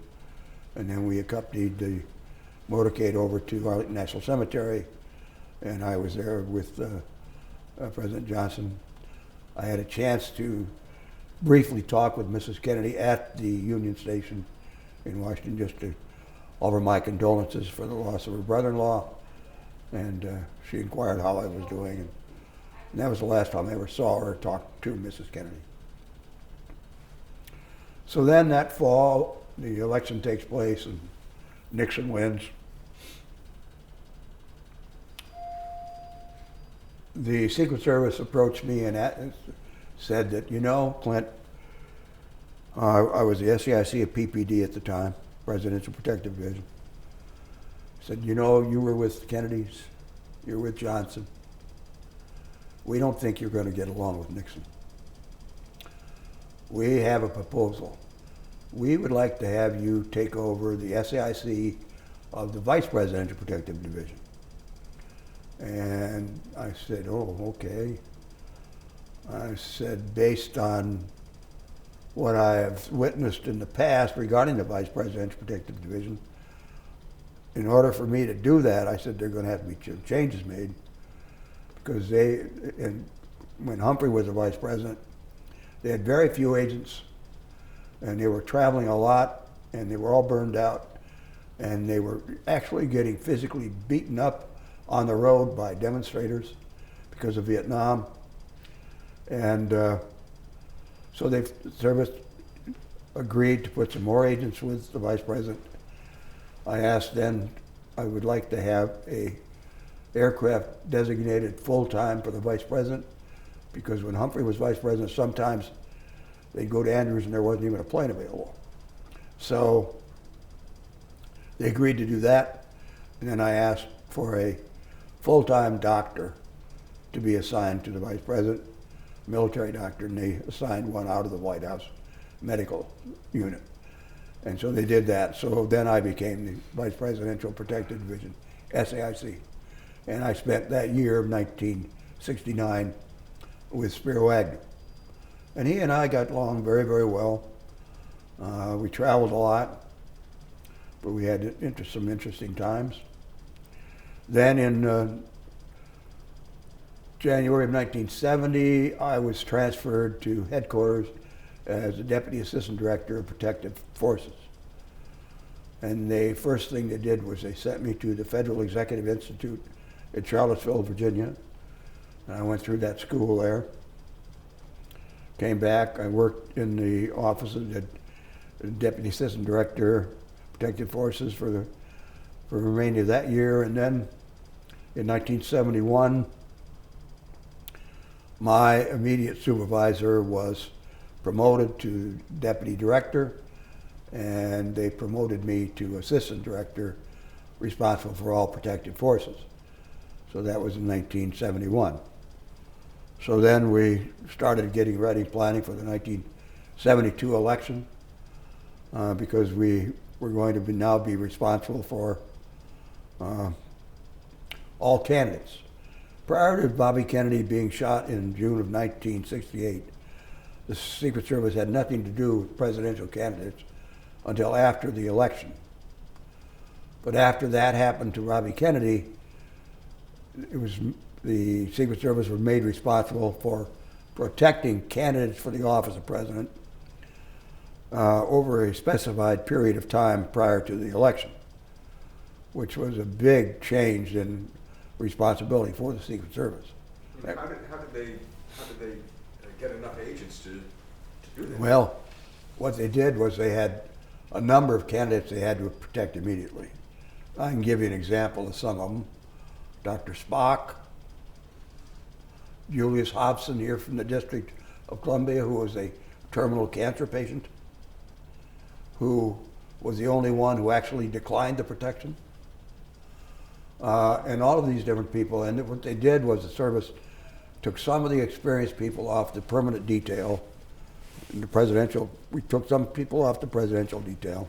and then we accompanied the motorcade over to Arlington National Cemetery, and I was there with President Johnson. I had a chance to briefly talk with Mrs. Kennedy at the Union Station in Washington, just to offer my condolences for the loss of her brother-in-law, and she inquired how I was doing, and that was the last time I ever saw her talk to Mrs. Kennedy. So then that fall, the election takes place, and Nixon wins. The Secret Service approached me and said that, you know, Clint, I was the SAIC of PPD at the time, Presidential Protective Division. Said, you know, you were with the Kennedys, you're with Johnson. We don't think you're going to get along with Nixon. We have a proposal. We would like to have you take over the SAIC of the Vice Presidential Protective Division. And I said, oh, okay. I said, based on what I have witnessed in the past regarding the Vice Presidential Protective Division, in order for me to do that, I said, there are going to have to be changes made, because when Humphrey was the Vice President, they had very few agents, and they were traveling a lot, and they were all burned out, and they were actually getting physically beaten up on the road by demonstrators because of Vietnam. And so they've serviced agreed to put some more agents with the vice president. I asked then, I would like to have a aircraft designated full-time for the vice president, because when Humphrey was vice president, sometimes they'd go to Andrews and there wasn't even a plane available. So they agreed to do that, and then I asked for a full-time doctor to be assigned to the vice president, military doctor, and they assigned one out of the White House medical unit. And so they did that. So then I became the Vice Presidential Protective Division, SAIC. And I spent that year of 1969 with Spiro Agnew. And he and I got along very, very well. We traveled a lot, but we had some interesting times. Then in January of 1970, I was transferred to headquarters as the Deputy Assistant Director of Protective Forces. And the first thing they did was they sent me to the Federal Executive Institute at Charlottesville, Virginia. And I went through that school there. Came back, I worked in the office of the Deputy Assistant Director, Protective Forces for the remainder of that year. And then in 1971, my immediate supervisor was promoted to Deputy Director, and they promoted me to Assistant Director, responsible for all protective forces. So that was in 1971. So then we started getting ready, planning for the 1972 election, because we were going to now be responsible for all candidates. Prior to Bobby Kennedy being shot in June of 1968, the Secret Service had nothing to do with presidential candidates until after the election. But after that happened to Bobby Kennedy, the Secret Service was made responsible for protecting candidates for the office of president over a specified period of time prior to the election, which was a big change in responsibility for the Secret Service. How did they get enough agents to do that? Well, what they did was they had a number of candidates they had to protect immediately. I can give you an example of some of them. Dr. Spock, Julius Hobson here from the District of Columbia, who was a terminal cancer patient, who was the only one who actually declined the protection. And all of these different people, and what they did was the service took some of the experienced people off the permanent detail. We took some people off the presidential detail,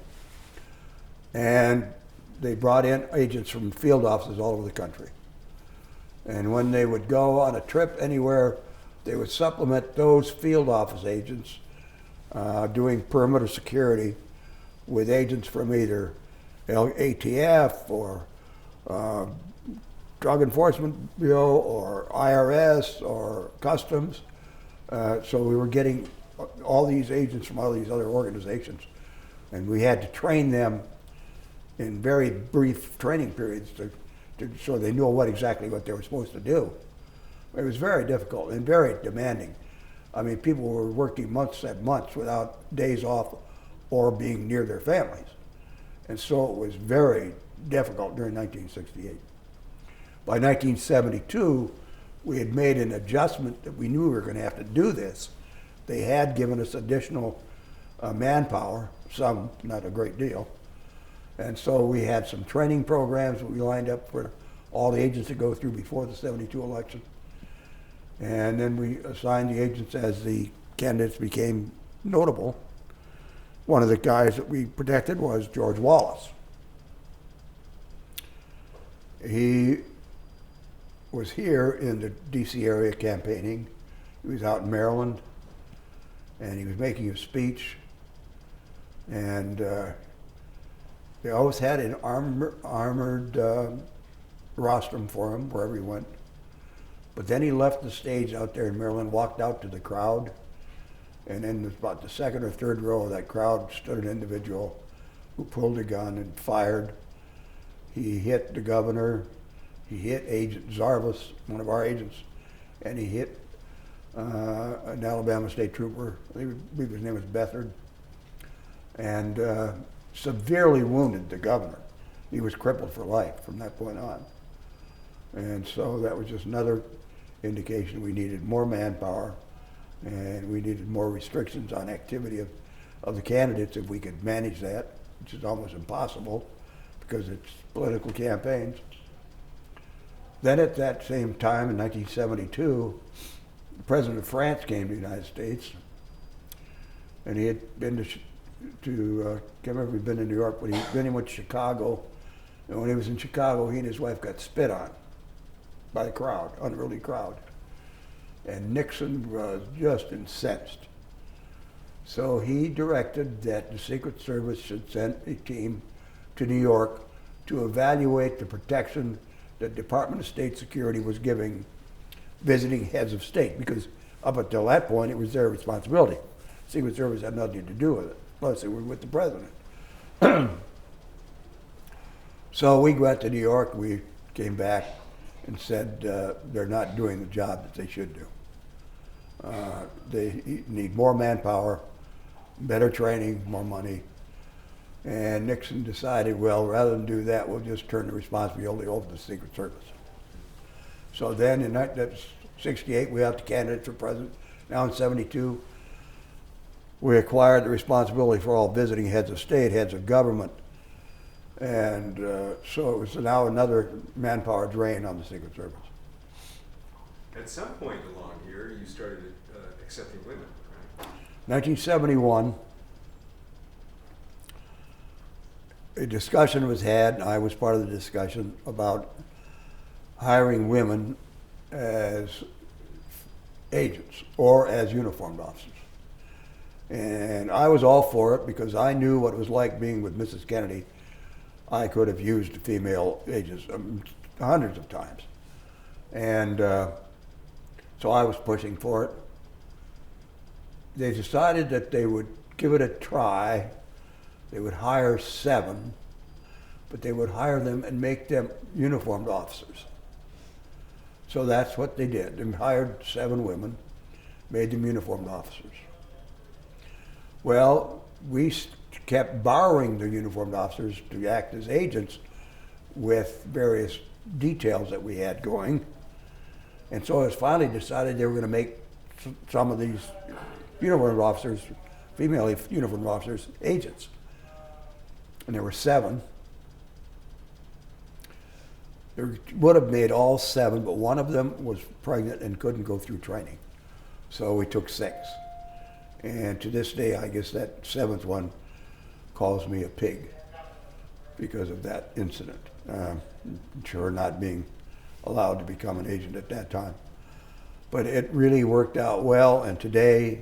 and they brought in agents from field offices all over the country. And when they would go on a trip anywhere, they would supplement those field office agents doing perimeter security with agents from either ATF or Drug Enforcement Bureau or IRS or Customs. So we were getting all these agents from all these other organizations, and we had to train them in very brief training periods so they knew exactly what they were supposed to do. It was very difficult and very demanding. I mean, people were working months and months without days off or being near their families. And so it was very difficult during 1968. By 1972, we had made an adjustment that we knew we were going to have to do this. They had given us additional manpower, some, not a great deal. And so we had some training programs that we lined up for all the agents to go through before the 72 election. And then we assigned the agents as the candidates became notable. One of the guys that we protected was George Wallace. He was here in the DC area campaigning. He was out in Maryland, and he was making a speech. And they always had an armored rostrum for him wherever he went. But then he left the stage out there in Maryland, walked out to the crowd, and in about the second or third row of that crowd stood an individual who pulled a gun and fired. He hit the governor, he hit Agent Zarvis, one of our agents, and he hit an Alabama state trooper. I believe his name was Bethard. and severely wounded the governor. He was crippled for life from that point on. And so that was just another indication we needed more manpower, and we needed more restrictions on activity of the candidates if we could manage that, which is almost impossible because it's political campaigns. Then at that same time in 1972, the President of France came to the United States, and he had been to can't remember if he'd been in New York, but he went to Chicago, and when he was in Chicago, he and his wife got spit on by the crowd, unruly crowd. And Nixon was just incensed. So he directed that the Secret Service should send a team to New York to evaluate the protection that Department of State Security was giving visiting heads of state, because up until that point, it was their responsibility. Secret Service had nothing to do with it, plus they were with the president. So we went to New York, we came back and said they're not doing the job that they should do. They need more manpower, better training, more money. And Nixon decided, well, rather than do that, we'll just turn the responsibility over to the Secret Service. So then in that's 68, we had the candidate for president. Now in 72, we acquired the responsibility for all visiting heads of state, heads of government. And so it was now another manpower drain on the Secret Service. At some point along here, you started accepting women, right? 1971, a discussion was had, and I was part of the discussion, about hiring women as agents or as uniformed officers. And I was all for it because I knew what it was like being with Mrs. Kennedy. I could have used female agents hundreds of times. And so I was pushing for it. They decided that they would give it a try. They would hire 7, but they would hire them and make them uniformed officers. So that's what they did. They hired 7 women, made them uniformed officers. Well, we kept borrowing the uniformed officers to act as agents with various details that we had going. And so it was finally decided they were going to make some of these uniformed officers, female uniformed officers, agents. And there were 7. They would have made all 7, but one of them was pregnant and couldn't go through training. So we took 6. And to this day, I guess that 7th one calls me a pig because of that incident. Sure, not being allowed to become an agent at that time. But it really worked out well, and today,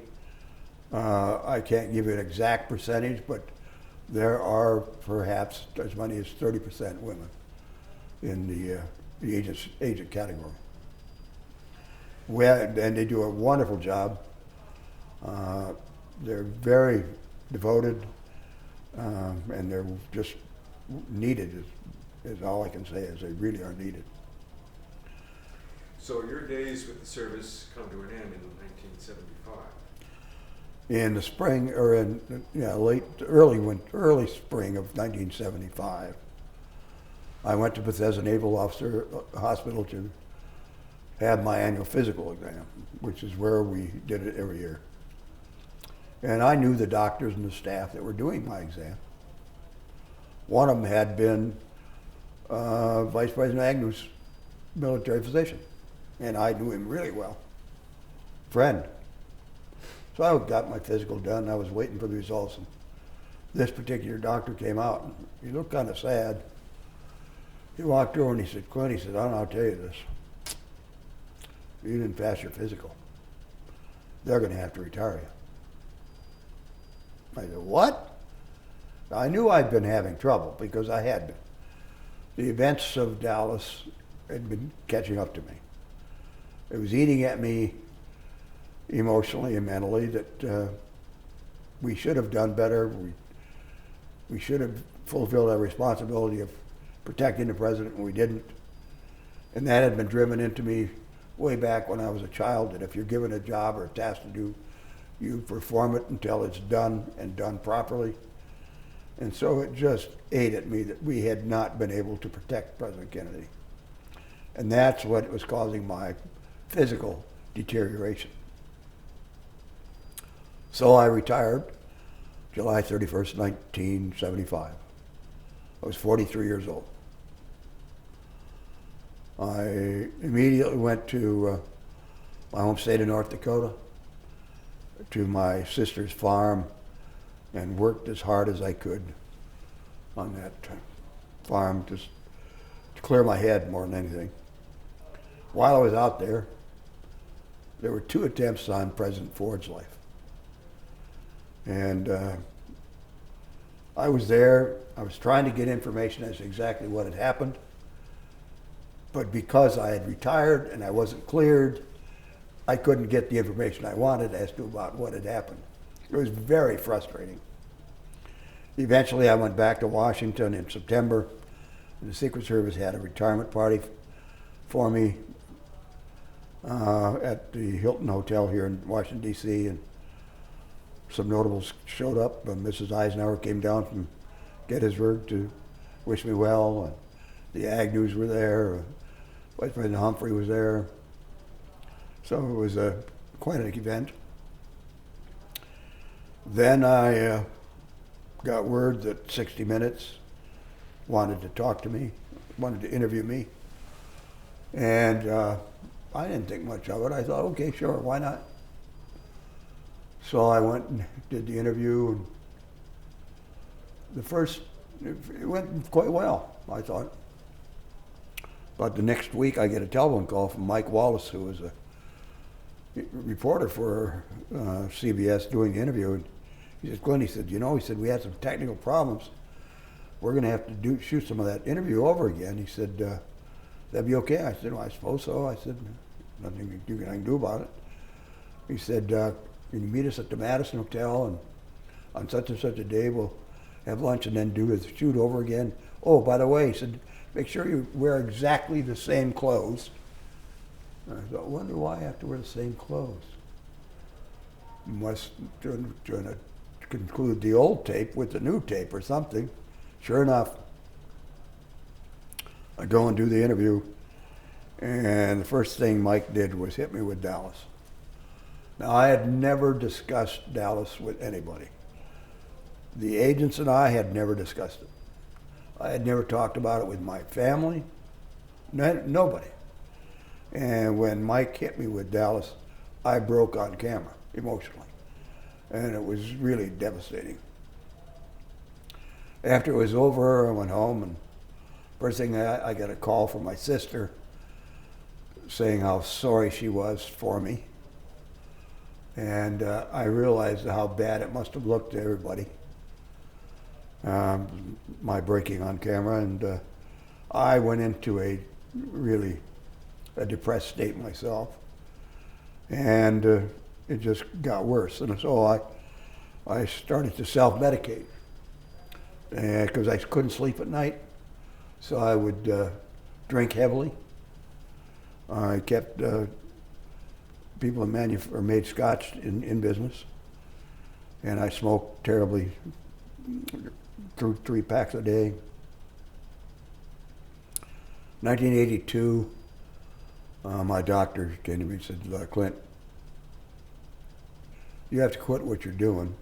I can't give you an exact percentage, but there are perhaps as many as 30% women in the agent category. And they do a wonderful job. They're very devoted, and they're just needed, is all I can say, is they really are needed. So your days with the service come to an end in 1975. In the spring, or in early spring of 1975, I went to Bethesda Naval Officer Hospital to have my annual physical exam, which is where we did it every year. And I knew the doctors and the staff that were doing my exam. One of them had been Vice President Agnew's military physician, and I knew him really well. Friend. So I got my physical done, and I was waiting for the results, and this particular doctor came out, and he looked kind of sad. He walked over and he said, "Clint," he said, "I'll tell you this. You didn't pass your physical. They're going to have to retire you." I said, "What?" I knew I'd been having trouble because I had been. The events of Dallas had been catching up to me. It was eating at me emotionally and mentally that we should have done better. We should have fulfilled our responsibility of protecting the president, and we didn't. And that had been driven into me way back when I was a child, that if you're given a job or a task to do, you perform it until it's done and done properly. And so it just ate at me that we had not been able to protect President Kennedy. And that's what was causing my physical deterioration. So I retired July 31st, 1975. I was 43 years old. I immediately went to my home state of North Dakota, to my sister's farm, and worked as hard as I could on that farm, just to clear my head more than anything. While I was out there, there were 2 attempts on President Ford's life. And I was there. I was trying to get information as to exactly what had happened. But because I had retired and I wasn't cleared, I couldn't get the information I wanted as to about what had happened. It was very frustrating. Eventually, I went back to Washington in September, and the Secret Service had a retirement party for me at the Hilton Hotel here in Washington, D.C., and some notables showed up. Mrs. Eisenhower came down from Gettysburg to wish me well, and the Agnews were there, Vice President Humphrey was there. So it was quite an event. Then I got word that 60 Minutes wanted to talk to me, wanted to interview me. And I didn't think much of it. I thought, okay, sure, why not? So I went and did the interview. And it went quite well, I thought. But the next week I get a telephone call from Mike Wallace, who was a reporter for CBS doing the interview. And he said, Clint, he said, we had some technical problems. We're going to have to shoot some of that interview over again. He said, that'd be okay? I said, well, I suppose so. I said, nothing I can do about it. He said, can you meet us at the Madison Hotel, and on such and such a day we'll have lunch and then do the shoot over again. Oh, by the way, he said, make sure you wear exactly the same clothes. And I thought, I wonder why I have to wear the same clothes. Must trying to conclude the old tape with the new tape or something. Sure enough, I go and do the interview, and the first thing Mike did was hit me with Dallas. Now, I had never discussed Dallas with anybody. The agents and I had never discussed it. I had never talked about it with my family, nobody. And when Mike hit me with Dallas, I broke on camera emotionally. And it was really devastating. After it was over, I went home, and first thing I got a call from my sister saying how sorry she was for me. And I realized how bad it must have looked to everybody, my breaking on camera. And I went into a really depressed state myself. And it just got worse. And so I started to self-medicate because I couldn't sleep at night. So I would drink heavily. I kept people who made scotch in business. And I smoked terribly, 3 packs a day. 1982, my doctor came to me and said, Clint, you have to quit what you're doing,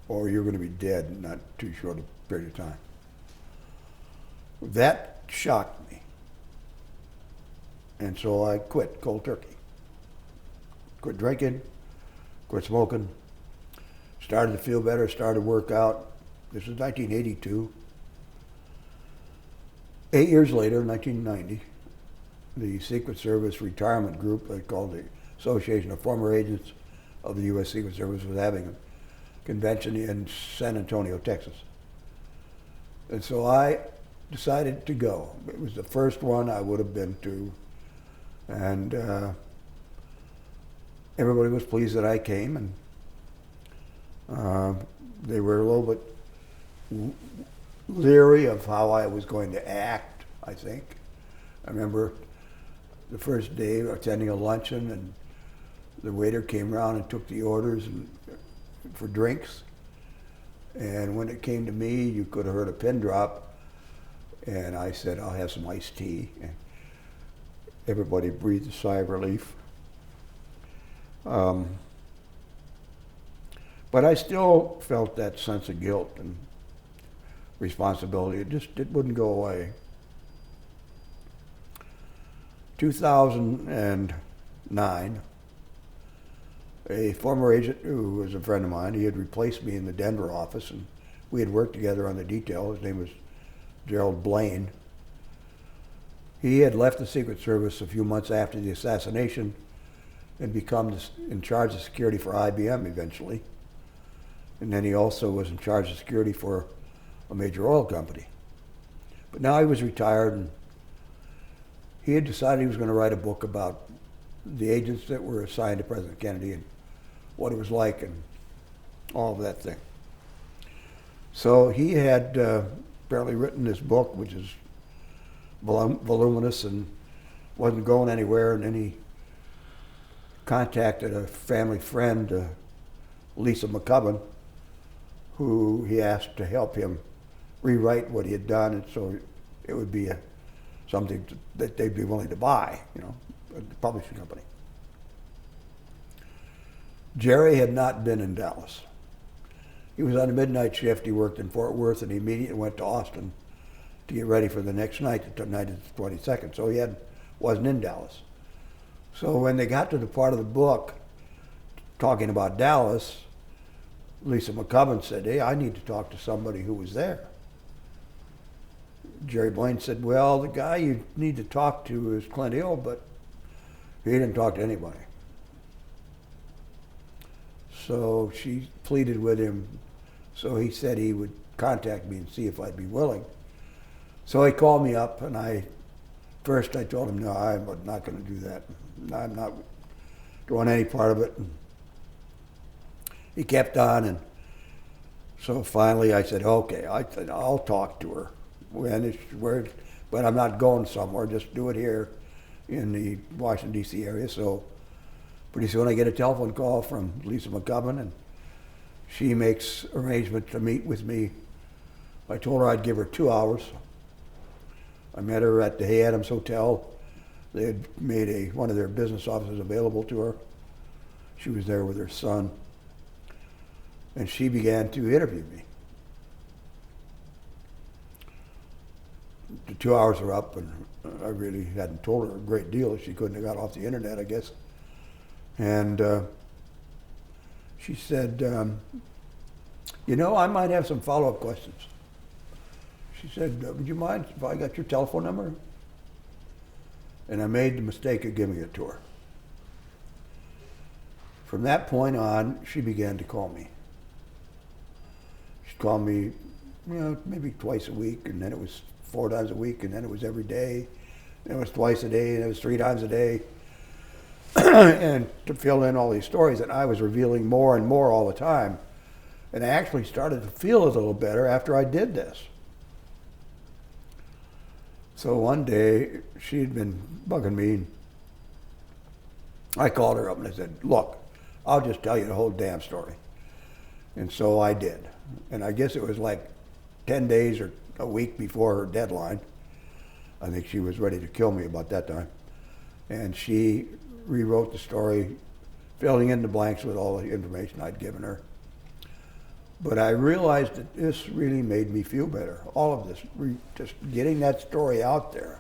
or you're going to be dead in not too short a period of time. That shocked me. And so I quit cold turkey. Quit drinking, quit smoking, started to feel better, started to work out. This was 1982. 8 years later, 1990, the Secret Service retirement group called the Association of Former Agents of the U.S. Secret Service was having a convention in San Antonio, Texas. And so I decided to go. It was the first one I would have been to. And everybody was pleased that I came, and they were a little bit leery of how I was going to act, I think. I remember the first day attending a luncheon, and the waiter came around and took the orders for drinks. And when it came to me, you could have heard a pin drop. And I said, I'll have some iced tea. And everybody breathed a sigh of relief. But I still felt that sense of guilt and responsibility. It wouldn't go away. 2009, a former agent who was a friend of mine, he had replaced me in the Denver office, and we had worked together on the detail. His name was Gerald Blaine. He had left the Secret Service a few months after the assassination and become in charge of security for IBM eventually. And then he also was in charge of security for a major oil company. But now he was retired, and he had decided he was going to write a book about the agents that were assigned to President Kennedy and what it was like and all of that thing. So he had apparently written this book, which is voluminous and wasn't going anywhere, and then he contacted a family friend, Lisa McCubbin, who he asked to help him rewrite what he had done, and so it would be something that they'd be willing to buy, you know, a publishing company. Jerry had not been in Dallas. He was on a midnight shift. He worked in Fort Worth, and he immediately went to Austin to get ready for the next night, the night of the 22nd. So he wasn't in Dallas. So when they got to the part of the book talking about Dallas, Lisa McCubbin said, hey, I need to talk to somebody who was there. Jerry Blaine said, well, the guy you need to talk to is Clint Hill, but he didn't talk to anybody. So she pleaded with him. So he said he would contact me and see if I'd be willing. So he called me up, and first I told him, no, I'm not going to do that. I'm not doing any part of it. And he kept on, and so finally I said, okay, I'll talk to her. But I'm not going somewhere, just do it here in the Washington, D.C. area. So pretty soon I get a telephone call from Lisa McCubbin, and she makes arrangements to meet with me. I told her I'd give her 2 hours. I met her at the Hay Adams Hotel. They had made one of their business offices available to her. She was there with her son. And she began to interview me. The 2 hours were up, and I really hadn't told her a great deal. She couldn't have got off the internet, I guess. And she said, you know, I might have some follow-up questions. She said, would you mind if I got your telephone number? And I made the mistake of giving it to her. From that point on, she began to call me. She'd call me, maybe twice a week, and then it was 4 times a week, and then it was every day. Then it was twice a day, and it was 3 times a day. And to fill in all these stories, and I was revealing more and more all the time. And I actually started to feel a little better after I did this. So one day, she'd been bugging me, and I called her up and I said, look, I'll just tell you the whole damn story. And so I did. And I guess it was like 10 days or a week before her deadline. I think she was ready to kill me about that time. And she rewrote the story, filling in the blanks with all the information I'd given her. But I realized that this really made me feel better. All of this, just getting that story out there.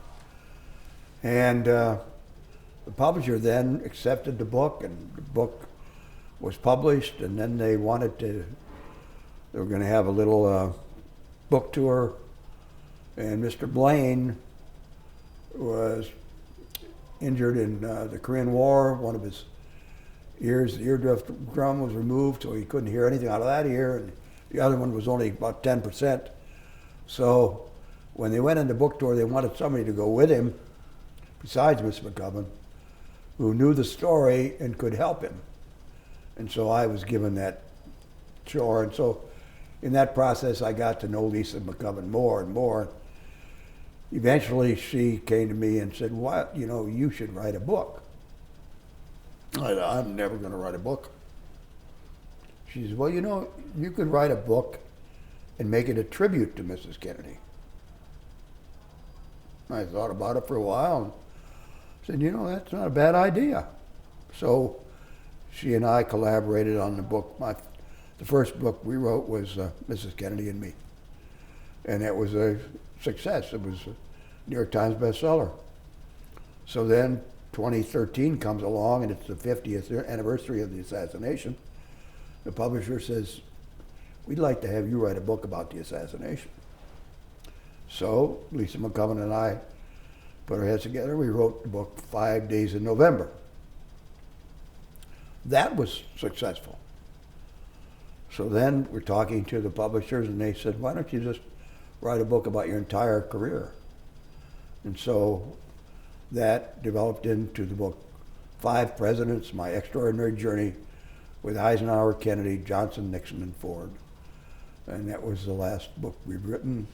And the publisher then accepted the book, and the book was published, and then they were going to have a little book tour, and Mr. Blaine was injured in the Korean War. One of his ears, the eardrum was removed, so he couldn't hear anything out of that ear, and the other one was only about 10%. So when they went on the book tour, they wanted somebody to go with him, besides Miss McCubbin, who knew the story and could help him. And so I was given that chore, and so in that process, I got to know Lisa McCubbin more and more. Eventually, she came to me and said, "What? You should write a book." I said, "I'm never going to write a book." She says, "Well, you could write a book and make it a tribute to Mrs. Kennedy. I thought about it for a while and said, you know, that's not a bad idea. So she and I collaborated on the book. The first book we wrote was Mrs. Kennedy and Me. And it was a success. It was a New York Times bestseller. So then 2013 comes along and it's the 50th anniversary of the assassination. The publisher says, we'd like to have you write a book about the assassination. So Lisa McCubbin and I put our heads together. We wrote the book 5 Days in November. That was successful. So then we're talking to the publishers and they said, why don't you just write a book about your entire career? And so that developed into the book, 5 Presidents, My Extraordinary Journey with Eisenhower, Kennedy, Johnson, Nixon, and Ford. And that was the last book we've written.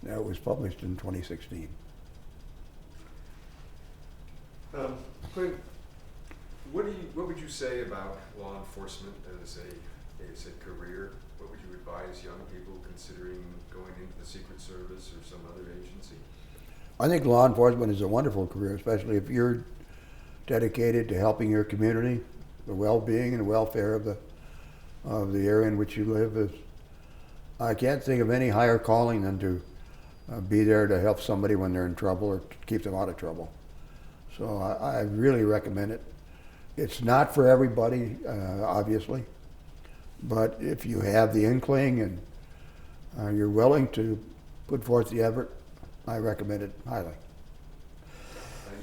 That was published in 2016. Clint, what would you say about law enforcement as a career? What would you advise young people considering going into the Secret Service or some other agency? I think law enforcement is a wonderful career, especially if you're dedicated to helping your community. The well-being and welfare of the area in which you live I can't think of any higher calling than to be there to help somebody when they're in trouble or to keep them out of trouble. So I really recommend it. It's not for everybody, obviously, but if you have the inkling and you're willing to put forth the effort, I recommend it highly.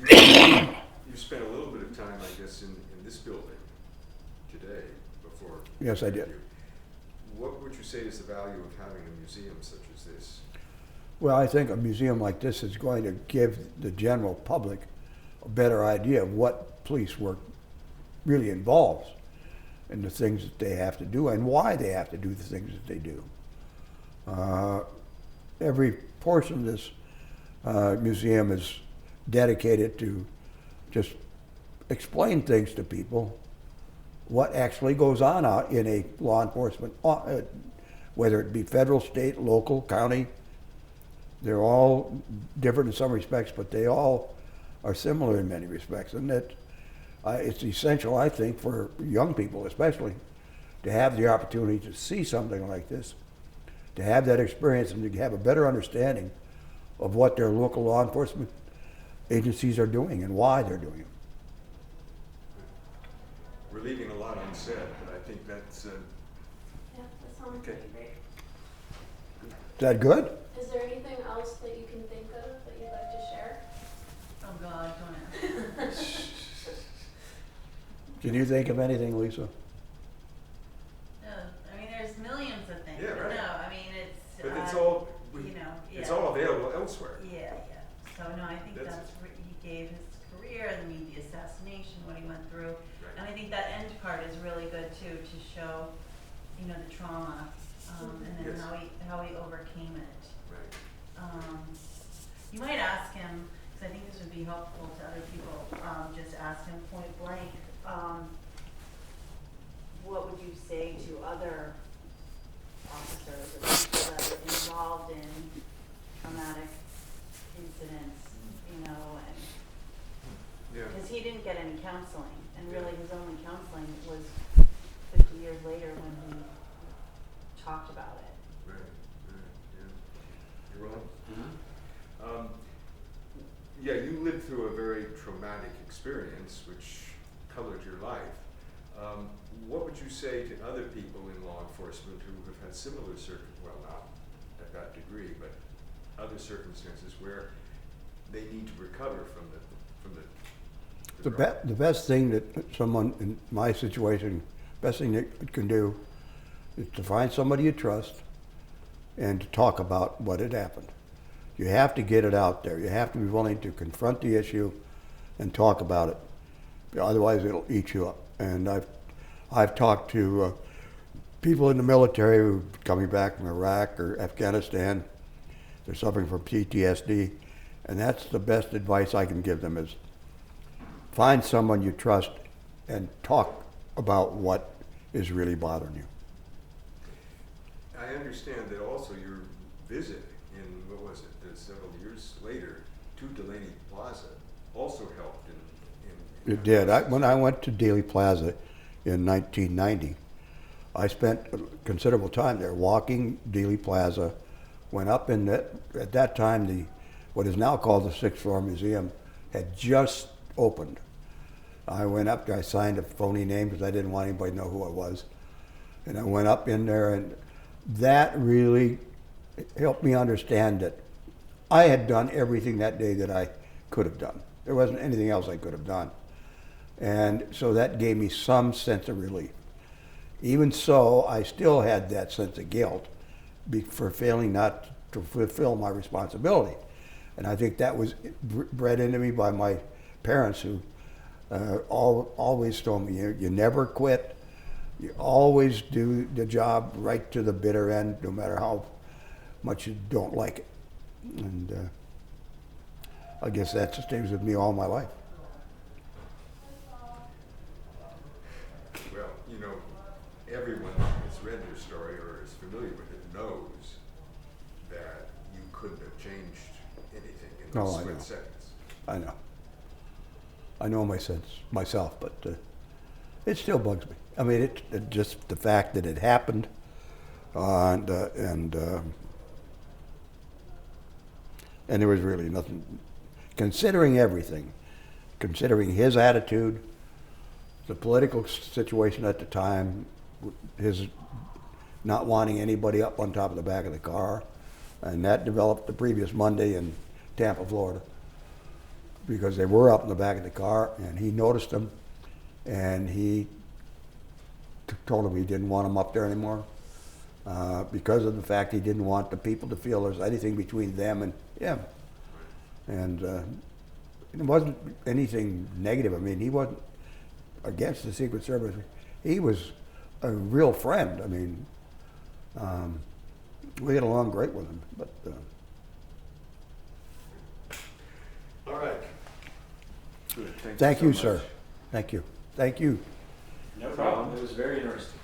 You spent a little bit of time, I guess, in this building today before. Yes, I did. What would you say is the value of having a museum such as this? Well, I think a museum like this is going to give the general public a better idea of what police work really involves and the things that they have to do and why they have to do the things that they do. Every portion of this museum is dedicated to just explain things to people, what actually goes on out in a law enforcement, whether it be federal, state, local, county. They're all different in some respects, but they all are similar in many respects. And that it's essential, I think, for young people especially, to have the opportunity to see something like this, to have that experience and to have a better understanding of what their local law enforcement agencies are doing and why they're doing it. We're leaving a lot unsaid, but I think that's... Yeah, that sounds Okay. pretty great. Is that good? Is there anything else that you can think of that you'd like to share? Oh God, don't ask. Can you think of anything, Lisa? No, I mean, there's millions of things. Yeah, but right. No, I mean, it's. But it's all, you know, yeah. it's all available elsewhere. Yeah, yeah. So no, I think That's- he gave his career, I mean, the assassination, what he went through. Right. And I think that end part is really good too, to show, you know, the trauma, and then Yes. how he overcame it. Right. You might ask him, because I think this would be helpful to other people, just ask him point blank, what would you say to other officers or people that are involved in traumatic incidents, you know, and Yeah. because he didn't get any counseling, and Yeah. really his only counseling was 50 years later when he talked about it. Right. Right. Yeah. You're right. Yeah, you lived through a very traumatic experience which colored your life. What would you say to other people in law enforcement who have had similar well, not at that degree, but other circumstances where they need to recover from the trauma? The best thing that someone in my situation, best thing that can do is to find somebody you trust and to talk about what had happened. You have to get it out there. You have to be willing to confront the issue and talk about it. Otherwise, it'll eat you up. And I've talked to people in the military who are coming back from Iraq or Afghanistan. They're suffering from PTSD, and that's the best advice I can give them: is find someone you trust and talk about what is really bothering you. I understand that also your visit in, what was it, several years later to Delaney Plaza also helped in It did. When I went to Dealey Plaza in 1990, I spent a considerable time there walking Dealey Plaza, went up in that, at that time, what is now called the sixth floor museum had just opened. I went up there, I signed a phony name because I didn't want anybody to know who I was. And I went up in there, and that really helped me understand that I had done everything that day that I could have done. There wasn't anything else I could have done. And so that gave me some sense of relief. Even so, I still had that sense of guilt for failing not to fulfill my responsibility. And I think that was bred into me by my parents, who always told me, you never quit. You always do the job right to the bitter end, no matter how much you don't like it. And I guess that stays with me all my life. Well, you know, everyone that's read your story or is familiar with it knows that you couldn't have changed anything in those No, I split know. seconds. I know. I know my sense myself, but it still bugs me. I mean, it just the fact that it happened, and there was really nothing. Considering everything, considering his attitude, the political situation at the time, his not wanting anybody up on top of the back of the car, and that developed the previous Monday in Tampa, Florida, because they were up in the back of the car, and he noticed them, and he told him he didn't want them up there anymore because of the fact he didn't want the people to feel there's anything between them and him. And it wasn't anything negative. I mean, he wasn't against the Secret Service. He was a real friend. I mean, we get along great with him. But All right. Good. thank you, so sir. much. Thank you. Thank you. No problem. It was very interesting.